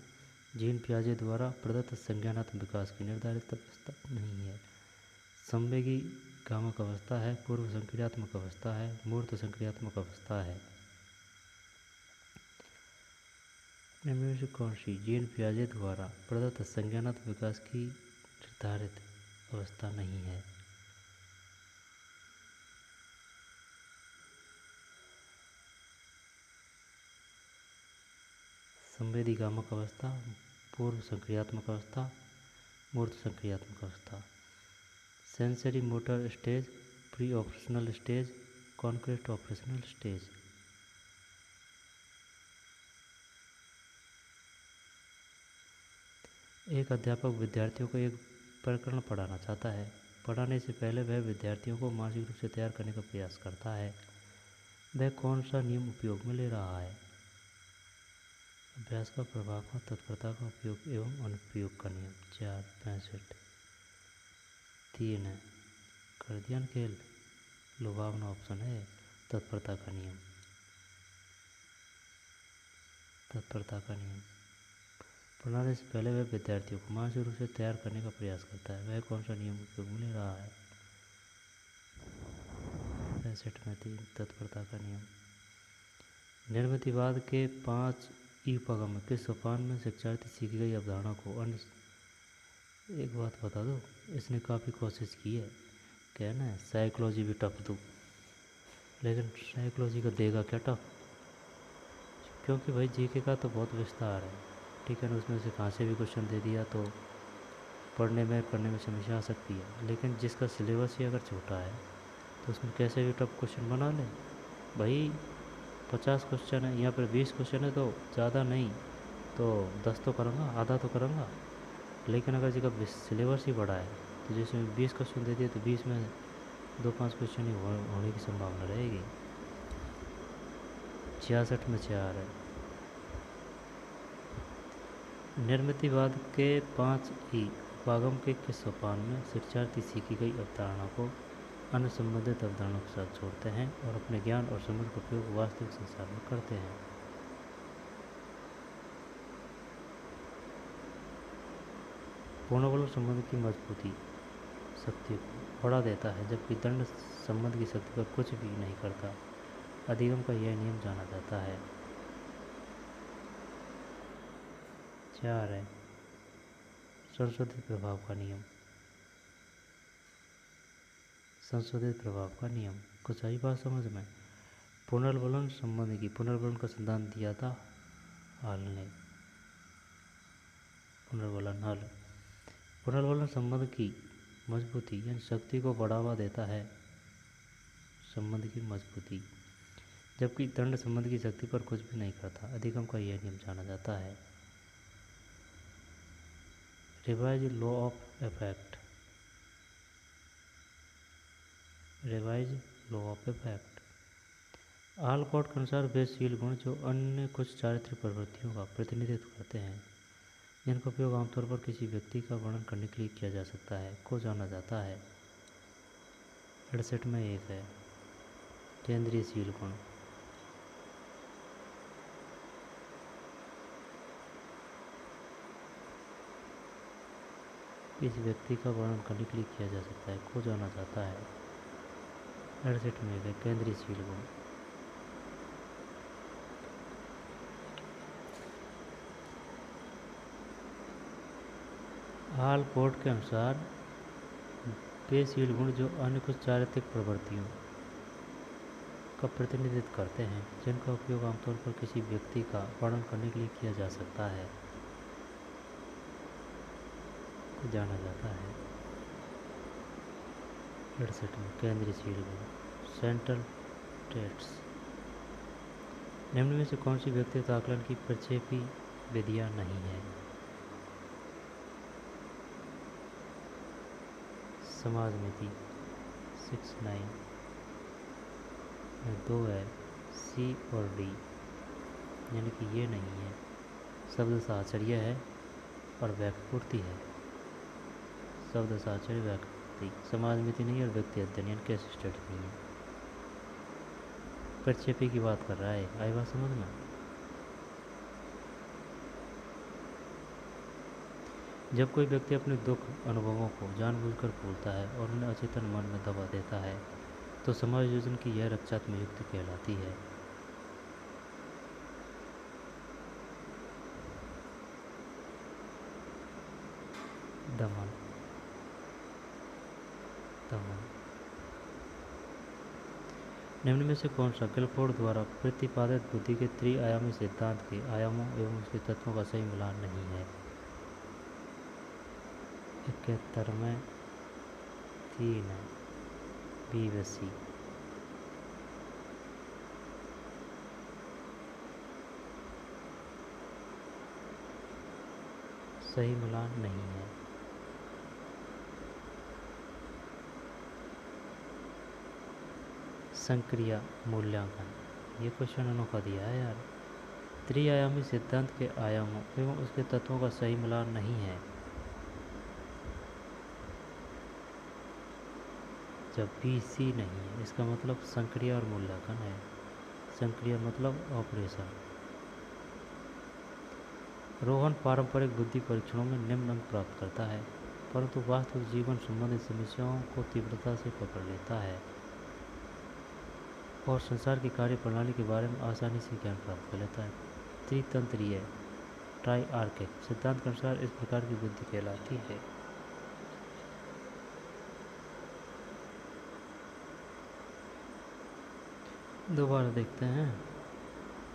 जीन पियाजे द्वारा प्रदत्त संज्ञानात्मक विकास की निर्धारित अवस्था नहीं है। संवेगी कामक अवस्था है, पूर्व संक्रियात्मक अवस्था है, मूर्त संक्रियात्मक अवस्था है। निम्न में से कौन सी जीन पियाजे द्वारा प्रदत्त संज्ञानात्मक विकास की निर्धारित अवस्था नहीं है? संवेदी कामक अवस्था, पूर्व संक्रियात्मक अवस्था, मूर्त संक्रियात्मक अवस्था। Sensory motor stage, pre operational stage, concrete operational stage. एक अध्यापक विद्यार्थियों को एक प्रकरण पढ़ाना चाहता है। पढ़ाने से पहले वह विद्यार्थियों को मानसिक रूप से तैयार करने का प्रयास करता है। वह कौन सा नियम उपयोग में ले रहा है? अभ्यास का प्रभाव, तत्परता का उपयोग एवं अनुप्रयोग का नियम। 4 65 3 है। कर दिया खेल, लुभावना ऑप्शन है। तत्परता का नियम, तत्परता का नियम। पढ़ाने से पहले वह विद्यार्थियों को मानसिक रूप से तैयार करने का प्रयास करता है। वह कौन सा नियम उपयोग में ले रहा है? 65 में 3 तत्परता का नियम। निर्मितिवाद के 5 उपगम में किस सोपान में शिक्षार्थी सीखी गई अवधारणा को अन्य। एक बात बता दो, इसने काफ़ी कोशिश की है, कहना है साइकोलॉजी भी टफ दूँ, लेकिन साइकोलॉजी का देगा क्या टफ? क्योंकि भाई जीके का तो बहुत विस्तार है, ठीक है ना। उसमें से कहाँ से भी क्वेश्चन दे दिया तो पढ़ने में समस्या आ सकती है। लेकिन जिसका सिलेबस ही अगर छोटा है तो उसमें कैसे भी टफ क्वेश्चन बना ले भाई। 50 क्वेश्चन है, यहाँ पर 20 क्वेश्चन है, तो ज़्यादा नहीं तो 10 तो करूँगा, आधा तो करूँगा। लेकिन अगर जी का सिलेबस ही बड़ा है तो जैसे 20 क्वेश्चन दे दिए तो 20 में 2-5 क्वेश्चन ही होने की संभावना रहेगी। 66 में 4 है। निर्मितिवाद के 5 उपागम के किस सोपान में शिक्षार्थी सीखी गई अवधारणा को अन्य संबंधित अवधारणाओं के साथ जोड़ते हैं और अपने ज्ञान और समझ का उपयोग वास्तविक संसार में करते हैं? पूर्णबल संबंध की मजबूती शक्ति को बढ़ा देता है, जबकि दंड संबंध की शक्ति पर कुछ भी नहीं करता। अधिगम का यह नियम जाना जाता है। 4 है संशोधित प्रभाव का नियम। संशोधित प्रभाव का नियम कुछ आई बात समझ में? पुनर्बलन संबंध की पुनर्बलन का सिद्धांत दिया था हॉल ने। पुनर्बलन हल पुनर्बलन संबंध की मजबूती यानी शक्ति को बढ़ावा देता है, संबंध की मजबूती, जबकि दंड संबंध की शक्ति पर कुछ भी नहीं करता। अधिगम का यह नियम जाना जाता है। Revise law of effect. Revise law of effect आलकॉट के अनुसार वे शील गुण जो अन्य कुछ चारित्रिक प्रवृत्तियों का प्रतिनिधित्व करते हैं, जिनका उपयोग आमतौर पर किसी व्यक्ति का वर्णन करने के लिए किया जा सकता है, को जाना जाता है। 68 में 1 है केंद्रीय शील गुण। किसी व्यक्ति का वर्णन करने के लिए किया जा सकता है, को जाना जाता है। 68 में 1 है केंद्रीय शील गुण। आलपोर्ट के अनुसार वे शील गुण जो अन्य कुछ चारित्रिक प्रवृत्तियों का प्रतिनिधित्व करते हैं, जिनका उपयोग आमतौर पर किसी व्यक्ति का वर्णन करने के लिए किया जा सकता है, को जाना जाता है। 68 में केंद्रीय शील गुण सेंट्रल ट्रेट्स। निम्न में से कौन सी व्यक्तित्व आकलन की प्रक्षेपी विधियां नहीं है? समाज नीति 69 में 2 है सी और डी, यानी कि ये नहीं है। शब्द साहचर्य है और व्याख्यापूर्ति है। शब्द साहचर्य व्याख्यापूर्ति, समाज नीति नहीं और व्यक्ति अध्ययन यानी केस स्टडी नहीं है। प्रक्षेपी की बात कर रहा है, आई बात समझ में? जब कोई व्यक्ति अपने दुख अनुभवों को जानबूझकर भूलता है और उन्हें अचेतन मन में दबा देता है, तो समायोजन की यह रक्षात्मक युक्ति कहलाती है। दमन। दमन। निम्न में से कौन सा गिलफोर्ड द्वारा प्रतिपादित बुद्धि के त्रिआयामी सिद्धांत के आयामों एवं उसके तत्वों का सही मिलान नहीं है? 71 में 3 है बी व सी। सही मिलान नहीं है। संक्रिया मूल्यांकन, ये क्वेश्चन अनोखा दिया है यार। त्रिआयामी सिद्धांत के आयामों एवं उसके तत्वों का सही मिलान नहीं है। जब बी सी नहीं है, इसका मतलब संक्रिया और मूल्यांकन है। संक्रिया मतलब ऑपरेशन। रोहन पारंपरिक बुद्धि परीक्षणों में निम्न अंक प्राप्त करता है, परंतु वास्तविक जीवन संबंधित समस्याओं को तीव्रता से पकड़ लेता है और संसार की कार्य प्रणाली के बारे में आसानी से ज्ञान प्राप्त कर लेता है। त्रितंत्रीय ट्राइआर्किक सिद्धांत के अनुसार इस प्रकार की बुद्धि कहलाती है। दोबारा देखते हैं।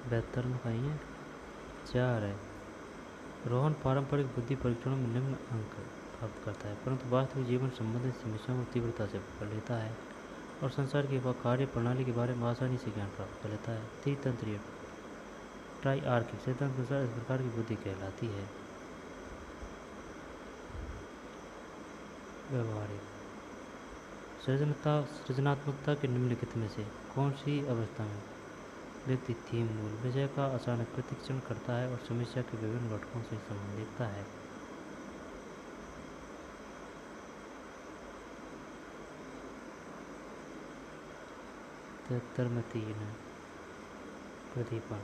72 में कहीं है 4 है रोहन पारंपरिक बुद्धि परीक्षणों में निम्न अंक प्राप्त करता है, परंतु वास्तविक जीवन संबंधित समस्याओं को तीव्रता से पकड़ लेता है और संसार की कार्य प्रणाली के बारे में आसानी से ज्ञान प्राप्त कर लेता है। त्रितंत्रीय ट्राइआर्किक सिद्धांत के अनुसार इस प्रकार की बुद्धि कहलाती है व्यवहारिक। सृजनात्मकता के निम्नलिखित में से कौन सी अवस्था में व्यक्ति थीम मूल विषय का अचानक प्रशिक्षण करता है और समस्या के विभिन्न घटकों से संबंध देखता है? तिहत्तर में 3 है प्रदीपन।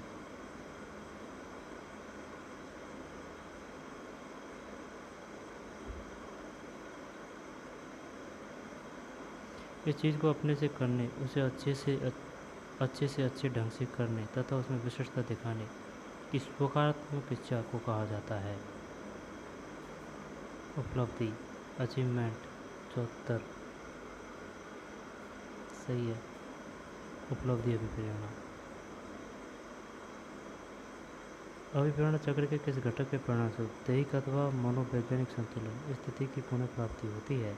इस चीज़ को अपने से करने, उसे अच्छे ढंग से करने तथा उसमें विशिष्टता दिखाने की सकारात्मक इच्छा को कहा जाता है। उपलब्धि अचीवमेंट 74 सही है। उपलब्धि अभिप्रेरणा। अभिप्रेरणा चक्र के किस घटक के परिणामस्वरूप दैहिक अथवा मनोवैज्ञानिक संतुलन स्थिति की पुनः प्राप्ति होती है?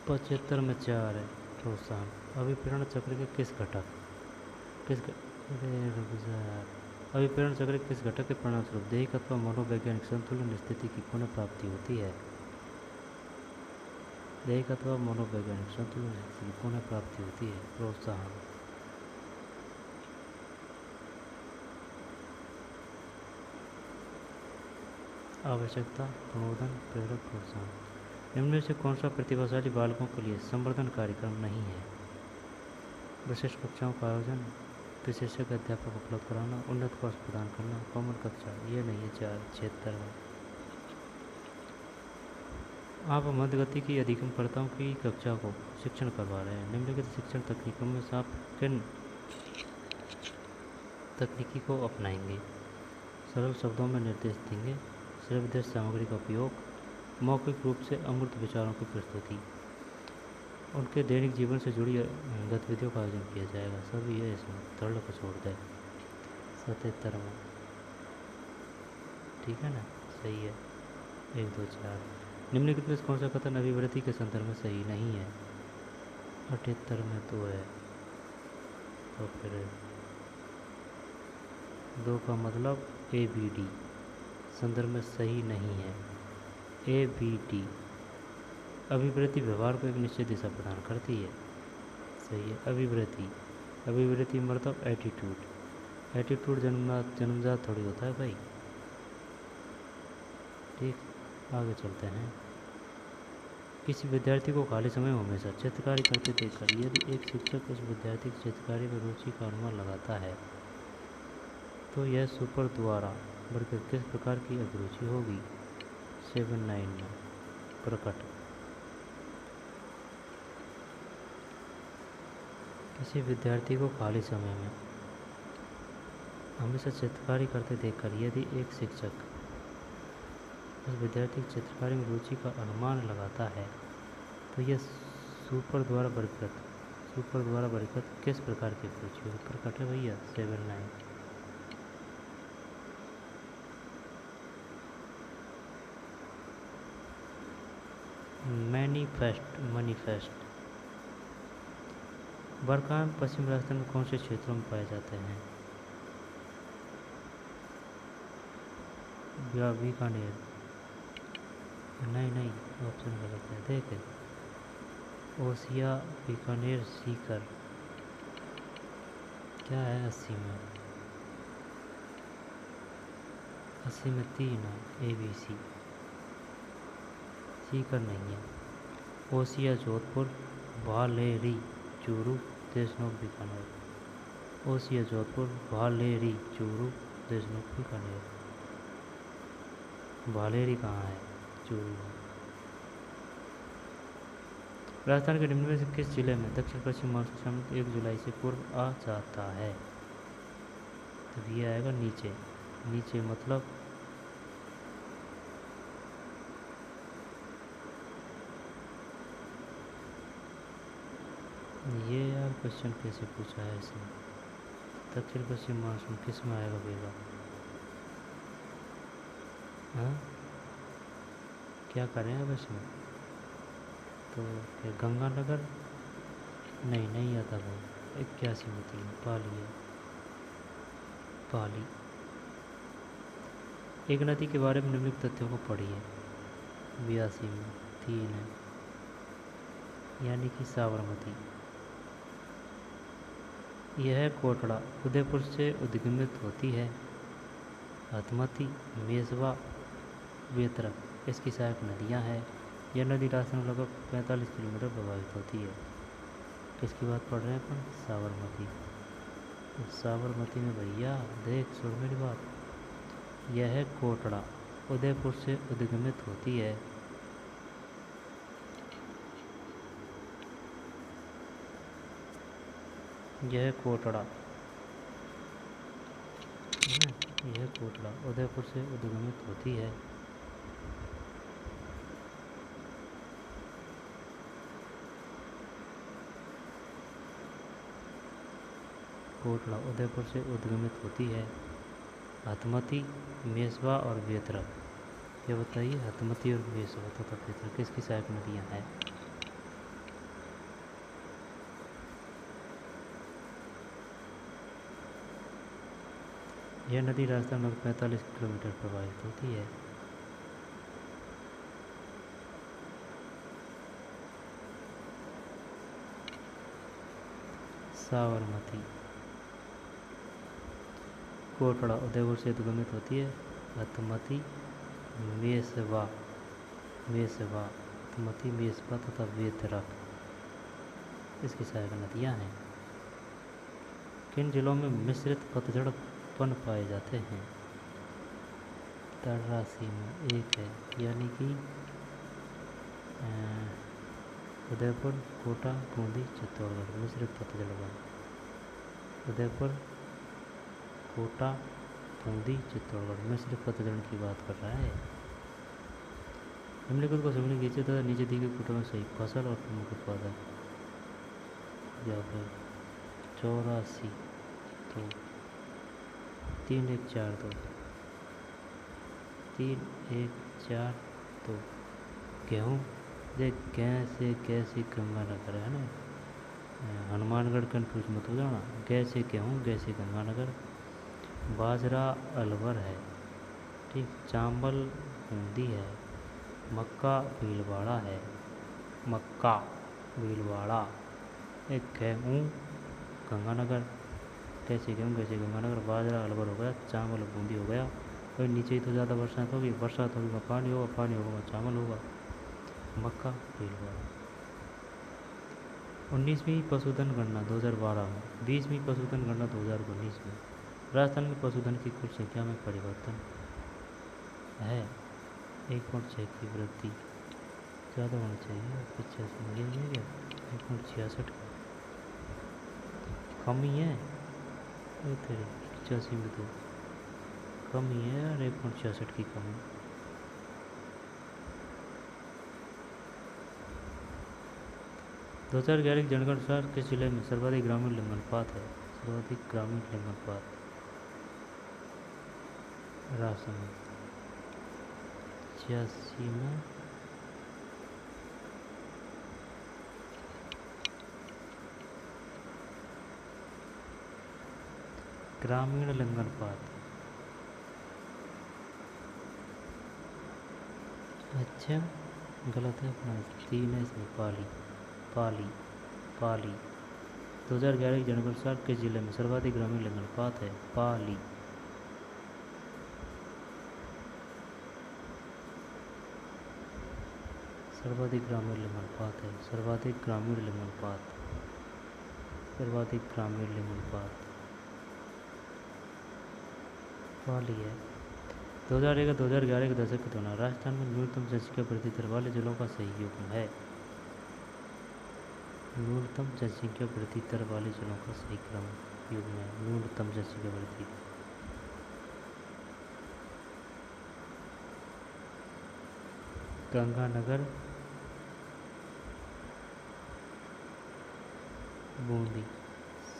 पचहत्तर में 4 है प्रोत्साहन। अभिप्रेरण चक्र के किस घटक अभिप्रेरण चक्र के किस घटक के परिणामस्वरूप दैहिक अथवा मनोवैज्ञानिक संतुलन स्थिति की पुनः प्राप्ति होती है? दैहिक अथवा मनोवैज्ञानिक संतुलन स्थिति की पुनः प्राप्ति होती है प्रोत्साहन। आवश्यकता प्रबोधन प्रेरक प्रोत्साहन। निम्न में से कौन सा प्रतिभाशाली बालकों के लिए संवर्धन कार्यक्रम नहीं है? विशिष्ट कक्षाओं का आयोजन, विशेषज्ञ अध्यापक उपलब्ध कराना, उन्नत कोर्स प्रदान करना, कॉमन कक्षा। ये नहीं है 76 में। आप मध्य गति की अधिगमकर्ताओं की कक्षा को शिक्षण करवा रहे हैं। निम्नलिखित शिक्षण तकनीकों में से आप किन तकनीकी को अपनाएंगे? सरल शब्दों में निर्देश देंगे, सर्वदृश्य सामग्री का उपयोग, मौखिक रूप से अमूर्त विचारों की प्रस्तुति, उनके दैनिक जीवन से जुड़ी गतिविधियों का आयोजन किया जाएगा। सभी है इसमें, सरल को छोड़ दें। 77 में ठीक है ना, सही है। 1 2 4। निम्नलिखित में कौन सा कथन अभिवृत्ति के संदर्भ में सही नहीं है? 78 में 2 है, तो फिर 2 का मतलब ABD संदर्भ में सही नहीं है। ABD अभिवृत्ति व्यवहार को एक निश्चित दिशा प्रदान करती है। सही है। अभिवृत्ति मतलब एटीट्यूड जन्मजात थोड़ी होता है भाई। ठीक, आगे चलते हैं। किसी विद्यार्थी को खाली समय में हमेशा चित्रकारी करते देखकर यदि एक शिक्षक उस विद्यार्थी की चित्रकारी में रुचि का अनुमान लगाता है तो यह सुपर द्वारा वर्णित किस प्रकार की अभिरुचि होगी? 79 में प्रकट। किसी विद्यार्थी को खाली समय में हमेशा चित्रकारी करते देखकर यदि एक शिक्षक उस विद्यार्थी की चित्रकारी में रुचि का अनुमान लगाता है तो यह सुपर द्वारा वर्णित किस प्रकार की अभिरुचि होगी? प्रकट है भैया। 79 मैनिफेस्ट। बरकाम पश्चिम राजस्थान में कौन से क्षेत्रों में पाए जाते हैं? बीकानेर। नहीं, ऑप्शन गलत है। देख, ओसिया, बीकानेर, सीकर। क्या है 80 में? 80 में 3 है, ABC। सीकर नहीं है। ओसिया जोधपुर, भालेरी चूरू, देशनोक बीकानेर। ओसिया जोधपुर, भालेरी चूरू, देशनोक बीकानेर। भालेरी कहाँ है? चूरू। राजस्थान के निम्न में से किस जिले में दक्षिण पश्चिम मानसून 1 जुलाई से पूर्व आ जाता है? तब ये आएगा नीचे मतलब ये यार क्वेश्चन कैसे पूछा है इसने। दक्षिण पश्चिम मानसून किस में आएगा बेगा? हाँ, क्या करें अब इसमें? तो क्या गंगानगर? नहीं, नहीं आता भाई। 81 में थी, पाली है, पाली। एक नदी के बारे में निम्नलिखित तथ्यों को पढ़िए। 82 में 3 है, यानी कि साबरमती। यह कोटड़ा उदयपुर से उद्गमित होती है। हथमती, मेजवा, बेतरक इसकी सहायक नदियाँ हैं। यह नदी राजस्थान में लगभग 45 किलोमीटर प्रभावित होती है। किसकी बात पढ़ रहे हैं अपन? साबरमती। तो साबरमती में भैया देख सुन मेरी बात, यह कोटड़ा उदयपुर से उद्गमित होती है। यह कोटड़ा है ना, यह कोटड़ा उदयपुर से उद्गमित होती है। कोटड़ा उदयपुर से उद्गमित होती है। हथमती, मेसवा और बेतरक। ये बताइए, हथमती और मेसवा तथा बेतरक किसकी सहायक नदियाँ हैं? यह नदी राजस्थान में 45 किलोमीटर प्रवाहित होती है। साबरमती कोटड़ा उदयपुर से उद्गमित होती है। हथमती, मेसवा मेसवा हथमती, मेसवा तथा बेतरक इसकी सहायक नदियाँ हैं। किन जिलों में मिश्रित पतझड़ वन पाए जाते हैं? तरासी में 1 है, यानी कि उदयपुर, कोटा, बूंदी, चित्तौड़गढ़ मिश्रित पतझड़ वन। उदयपुर, कोटा, बूंदी, चित्तौड़गढ़ मिश्रित पतझड़ की बात कर रहा है। निम्नलिखित को समझने कीजिए तथा नीचे दी गई फोटो में सही फसल और प्रमुख उत्पादक। या फिर 84 तो 3 1 4 2 3 1 4 2 गेहूँ। देख गै से कैसे गंगानगर है ना, हनुमानगढ़ कन्फ्यूज मत हो जाना। गै से गेहूँ, गै से गंगानगर। बाजरा अलवर है, ठीक। चांबल बूंदी है। मक्का भीलवाड़ा है, मक्का भीलवाड़ा। एक गेहूँ गंगानगर, कैसे गेहूँ कैसे गंगानगर। बाजरा अलवर हो गया, चावल बूंदी हो गया। और नीचे ही तो ज़्यादा बरसात होगी, बरसात होगी वहाँ पानी होगा, पानी होगा वहाँ चावल होगा। मक्का भीलवाड़ा। 19वीं पशुधन गणना 2012 में, 20वीं पशुधन गणना 2019 में राजस्थान में पशुधन की कुल संख्या में परिवर्तन है। 1.6 की वृद्धि, ज़्यादा होना चाहिए। 85 में ये क्या 1.66 की कमी है। तेरे 85 में तो कमी है यार, 1.66 की कमी। दो हज़ार 11 की जनगणना अनुसार किस जिले में सर्वाधिक ग्रामीण लिंगानुपात है? सर्वाधिक ग्रामीण लिंगानुपात राजस्थान 86 में ग्रामीण लिंगानुपात। अच्छा गलत है अपना, 3 है इसमें, पाली पाली पाली। 2011 की जनगणना अनुसार किस जिले में सर्वाधिक ग्रामीण लिंगानुपात है? पाली। सर्वाधिक ग्रामीण लिंगानुपात है, सर्वाधिक ग्रामीण लिंगानुपात, सर्वाधिक ग्रामीण लिंगानुपात पाली है। 2001 2011 के दशक के दौरान राजस्थान में न्यूनतम जनसंख्या वृद्धि दर वाले जिलों का सही युग्म है। न्यूनतम जनसंख्या वृद्धि दर वाले जिलों का सही क्रम युग्म है। न्यूनतम जनसंख्या वृद्धि, गंगानगर, बूंदी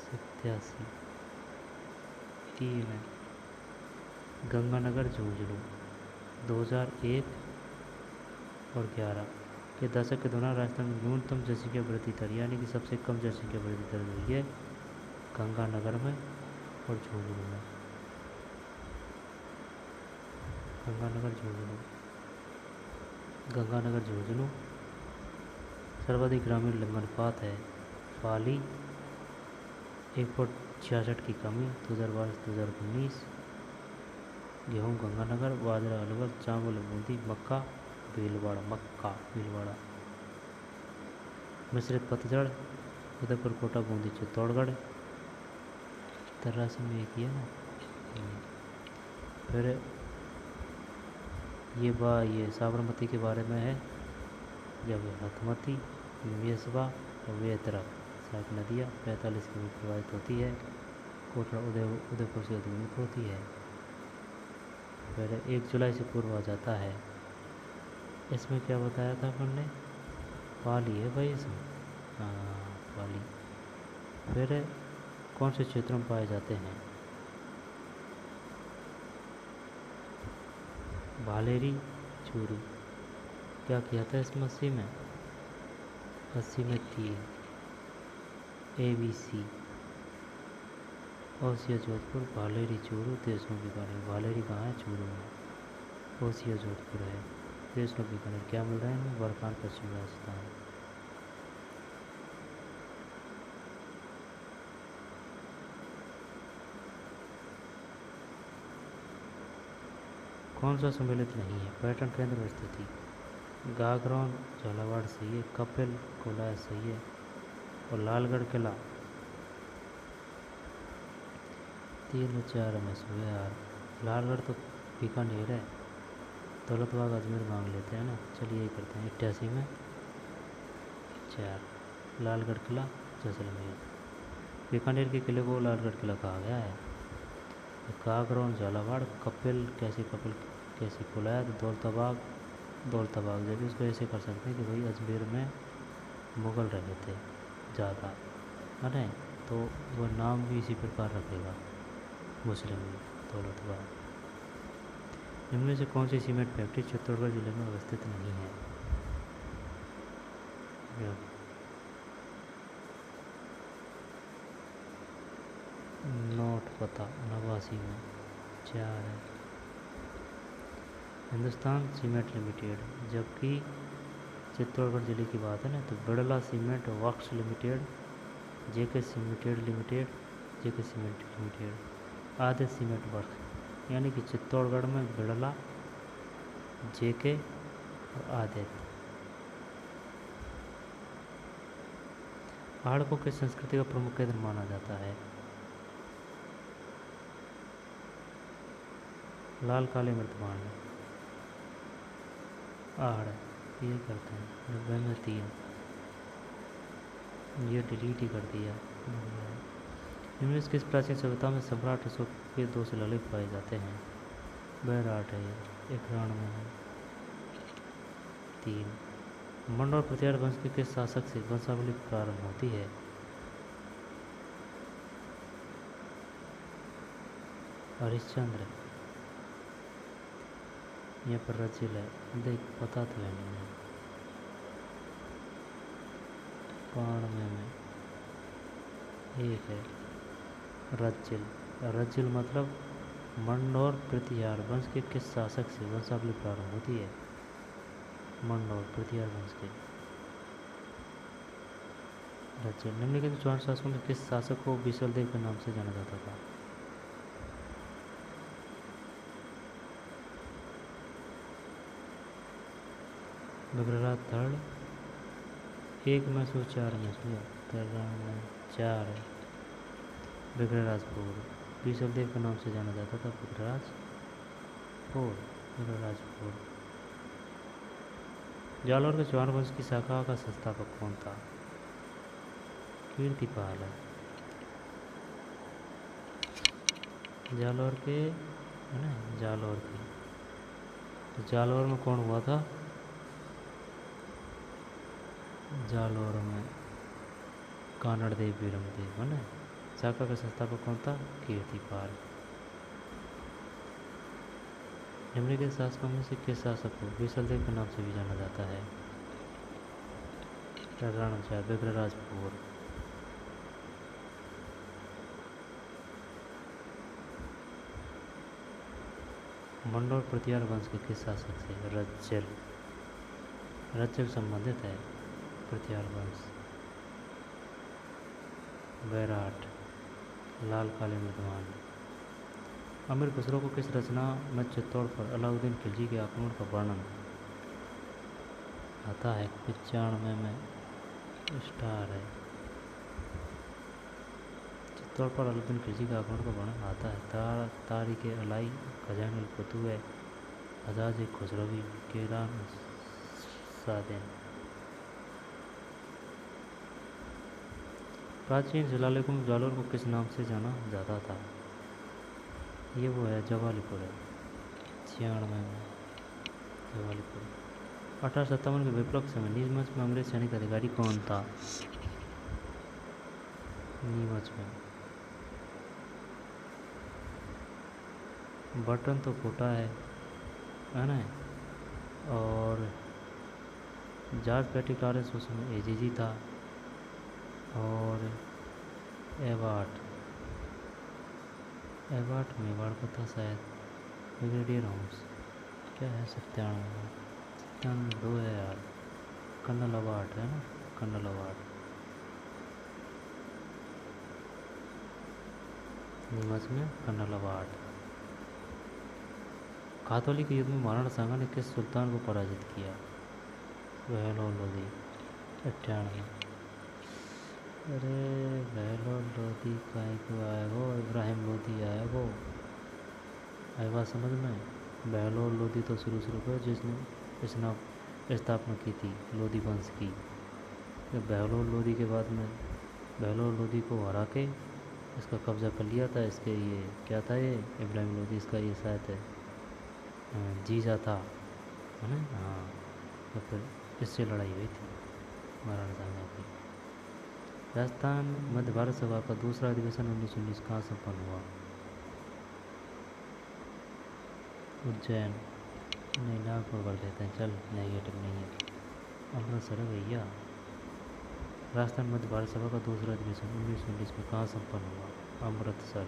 87। 3 है गंगानगर झुंझुनू 2001 और 11 के दशक के दौरान राजस्थान में न्यूनतम जनसंख्या वृद्धि दर यानी कि सबसे कम जनसंख्या वृद्धि दर हुई है गंगानगर में और झुंझुनू में। गंगानगर झुंझुनू सर्वाधिक ग्रामीण लिंगानुपात है। पाली 1.66 की कमी 2022-2019। गेहूँ गंगानगर, बाजरा अलवर, चावल बूंदी, मक्का भीलवाड़ा। मिश्रित पतझड़ उदयपुर, कोटा, बूंदी, चित्तौड़गढ़। तरासी में एक ही है ना। फिर ये साबरमती के बारे में है। जब हथमती, मेसवा और वेतरा सात नदियाँ 45 किमी प्रवाहित होती है। कोटरा उदयपुर से उद्गमित होती है। फिर 1 जुलाई से पूर्व आ जाता है। इसमें क्या बताया था अपन ने? पाली है भाई इसमें। हाँ पाली। फिर कौन से क्षेत्रों में पाए जाते हैं? भालेरी चूरू। क्या किया था इसमें 80 में? 80 में 3 ABC। ओसिया जोधपुर, भालेरी चूरू, देशनों बीकानेर। भालेरी कहाँ है? चूरू में। ओसिया जोधपुर है। देशनों बीकानेर क्या मिल रहा है इनमें? बरकान, पश्चिम राजस्थान। कौन सा सम्मिलित नहीं है? पर्यटन केंद्र और स्थिति। गागरोन झालावाड़ सही है। कपिल कोलाय सही है। और लालगढ़ किला 3 और 4 में से यार। लालगढ़ तो बीकानेर है। दौलतबाग अजमेर मांग लेते हैं ना। चलिए यही करते हैं। 88 में 4। लालगढ़ किला जैसलमेर। बीकानेर के किले को लालगढ़ किला कहा गया है। गागरोन झालावाड़, कपिल कैसे कोलाय, दौलताबाग जब इसको ऐसे कर सकते हैं कि भाई अजमेर में मुग़ल रहे थे ज़्यादा, है ना, तो वह नाम भी इसी प्रकार रखेगा मुस्लिम दौलतबाग। इनमें से कौन सी सीमेंट फैक्ट्री चित्तौड़गढ़ जिले में अवस्थित नहीं है? नोट पता 89 में 4 है। Hindustan cement limited. जबकि चित्तौड़गढ़ जिले की बात है ना तो Birla cement works limited, JK cement limited, Aditya cement works. यानी कि चित्तौड़गढ़ में बिड़ला, जेके और आदित्य। पहाड़ को किस संस्कृति का प्रमुख केंद्र माना जाता है? लाल काले मृतपांड। आहड़ ये करते हैं 90 में 3। ये डिलीट ही कर दिया। इनमें से किस प्राचीन सभ्यता में सम्राट अशोक के 2 शिलालेख पाए जाते हैं? बैराट है ये 91 में है 3। मंड और प्रतिहार वंश के किस शासक से वंशावली प्रारंभ होती है? हरिश्चंद्र। यहाँ पर रचिल है। देख पता तो है नहीं। 92 में 1 है रज्जिल मतलब मंड और प्रतिहार वंश के किस शासक से वंशावली प्रारंभ होती है? मंड और प्रतिहार वंश के रज्जिल। निम्नलिखित चौहान शासकों में किस शासक को विशलदेव के नाम से जाना जाता था? विग्रहराज थर्ड। 1 में से 4 में से 4 है। विग्रहराजपुर विशलदेव के नाम से जाना जाता था। विग्रहराजपुर। जालौर के चौहान वंश की शाखा का संस्थापक कौन था? कीर्तिपाल है। जालौर के है ना, जालौर के तो जालौर में कौन हुआ था? जालौर में कानड़देव वीरमदेव है ना। शाखा का संस्थापक कौन था? कीर्तिपाल। निम्नलिखित शासकों में से किस शासक को विशलदेव के नाम से भी जाना जाता है? राणाचार्य, विग्रहराजपुर। मंडोर प्रतिहार वंश के किस शासक से? रज्जल। रज्जल संबंधित है प्रतिहार वंश। बैराट, लाल काले मृदवान। अमीर खुसरो को किस रचना में चित्तौड़ पर अलाउद्दीन खिलजी के आक्रमण का वर्णन आता है? 95 में स्टार है। चित्तौड़ पर अलाउद्दीन खिलजी के आक्रमण का वर्णन आता है। तारीख अलाई खजान अल फतुह हजाज खुसरवी किरान सादेन। प्राचीन शिलालेखों में जालौर को किस नाम से जाना जाता था? ये वो है जवालीपुर है। 96 में जवालीपुर। 1857 के विप्लव के समय नीमच में अंग्रेज सैनिक अधिकारी कौन था? नीमच में बटन तो फोटा है ना। और जॉर्ज पैट्रिक लॉरेंस उस समय एजीजी था। और एवार्ड मेवाड़ का था शायद। ब्रिगेडियर हाउस क्या है? 97 दो है यार। कर्नल अवार्ड है ना, कर्नल अवार्ड। नीमच में कर्नल अवार्ड। कातोली के युद्ध में महाराणा सांगा ने किस सुल्तान को पराजित किया? बहलोल लोधी। 98। अरे बहलोल लोधी काय को आया वो? इब्राहिम लोधी आया वो। आई बात समझ में? बहलोल लोधी तो शुरू पर जिसने स्थापना की थी लोधी वंश की। बहलोल लोधी के बाद में बहलोल लोधी को हरा के इसका कब्जा कर लिया था। इसके ये क्या था, ये इब्राहिम लोधी इसका ये शायद है जीजा था है ना। हाँ, तो फिर इससे लड़ाई हुई थी महाराणा सांगा की। राजस्थान मध्य भारत सभा का दूसरा अधिवेशन 1919 कहाँ संपन्न हुआ? उज्जैन। नहीं, नागपुर कर देते हैं, चल नेगेटिव नहीं है। अमृतसर है भैया। राजस्थान मध्य भारत सभा का दूसरा अधिवेशन 1919 में कहाँ संपन्न हुआ? अमृतसर।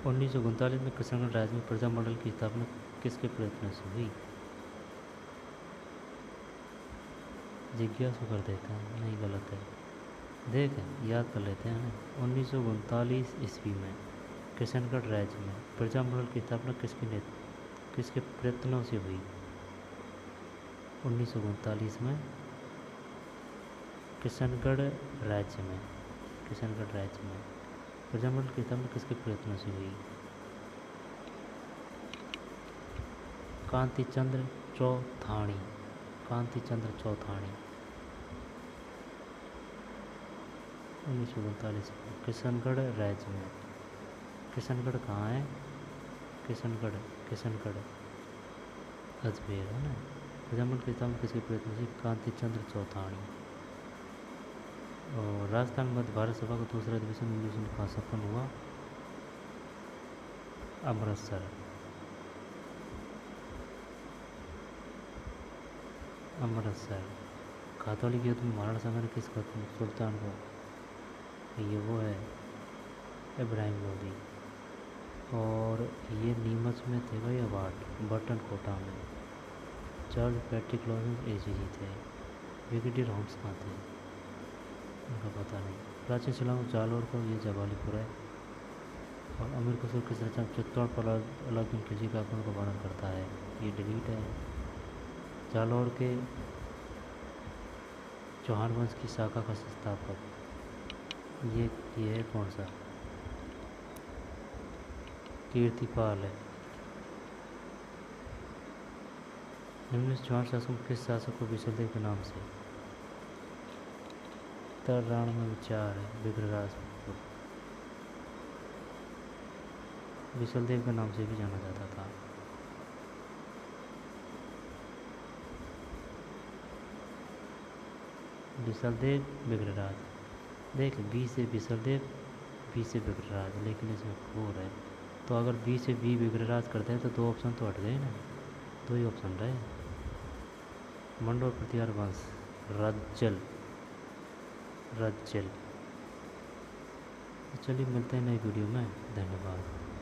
उन्नीस में किशनगढ़ राज्य में प्रजा मंडल की स्थापना किसके प्रयत्न से हुई? जिज्ञासु कर देते हैं, नहीं गलत है। देख याद कर लेते हैं। 1939 ईस्वी में किशनगढ़ राज्य में प्रजा मंडल की स्थापना किसके प्रयत्नों से हुई? 1939 में किशनगढ़ राज्य में प्रजा मंडल की स्थापना किसके प्रयत्नों से हुई? कांति चंद्र चौथाणी। 1939 में किशनगढ़ राज्य में। किशनगढ़ कहाँ है? किशनगढ़ अजमेर है ना। प्रजा मंडल की स्थापना किसके प्रयत्न से? कांति चंद्र चौथाणी। और राजस्थान मध्य भारत सभा का दूसरा अधिवेशन 1919 कहाँ संपन्न हुआ? अमृतसर। कातोली के युद्ध में महाराणा सांगा ने किस सुल्तान को? ये वो है इब्राहिम लोधी। और ये नीमच में थे भाई अवार्ड, बटन कोटा में। जॉर्ज पैट्रिक लॉरेंस एजीजी थे। ब्रिगेडियर हाउस कहाँ थे? उनका पता नहीं। प्राचीन शिलाओं में जालौर को ये जवालीपुर है। और अमीर खुसरो किस रचना चित्तौड़ पर अलाउद्दीन खिलजी का आक्रमण का वर्णन करता है? ये डिलीट है। जालौर के चौहान वंश की शाखा का संस्थापक ये है कौन सा? कीर्तिपाल है। निम्न चौहान शासकों किस शासक को विशलदेव के नाम से? तर्राण में विचार है। विग्रहराजपुर विशलदेव के नाम से भी जाना जाता था। विसलदेव विग्रहराज। देख बी से विसलदेव, बी से विग्रहराज, लेकिन इसमें 4 है, तो अगर बी से बी विग्रहराज करते हैं तो 2 ऑप्शन तो हट गए ना, 2 ही ऑप्शन रहे। मंडोर प्रतिहार वंश, रज्जल, रज्जल। तो चलिए मिलते हैं नई वीडियो में, धन्यवाद।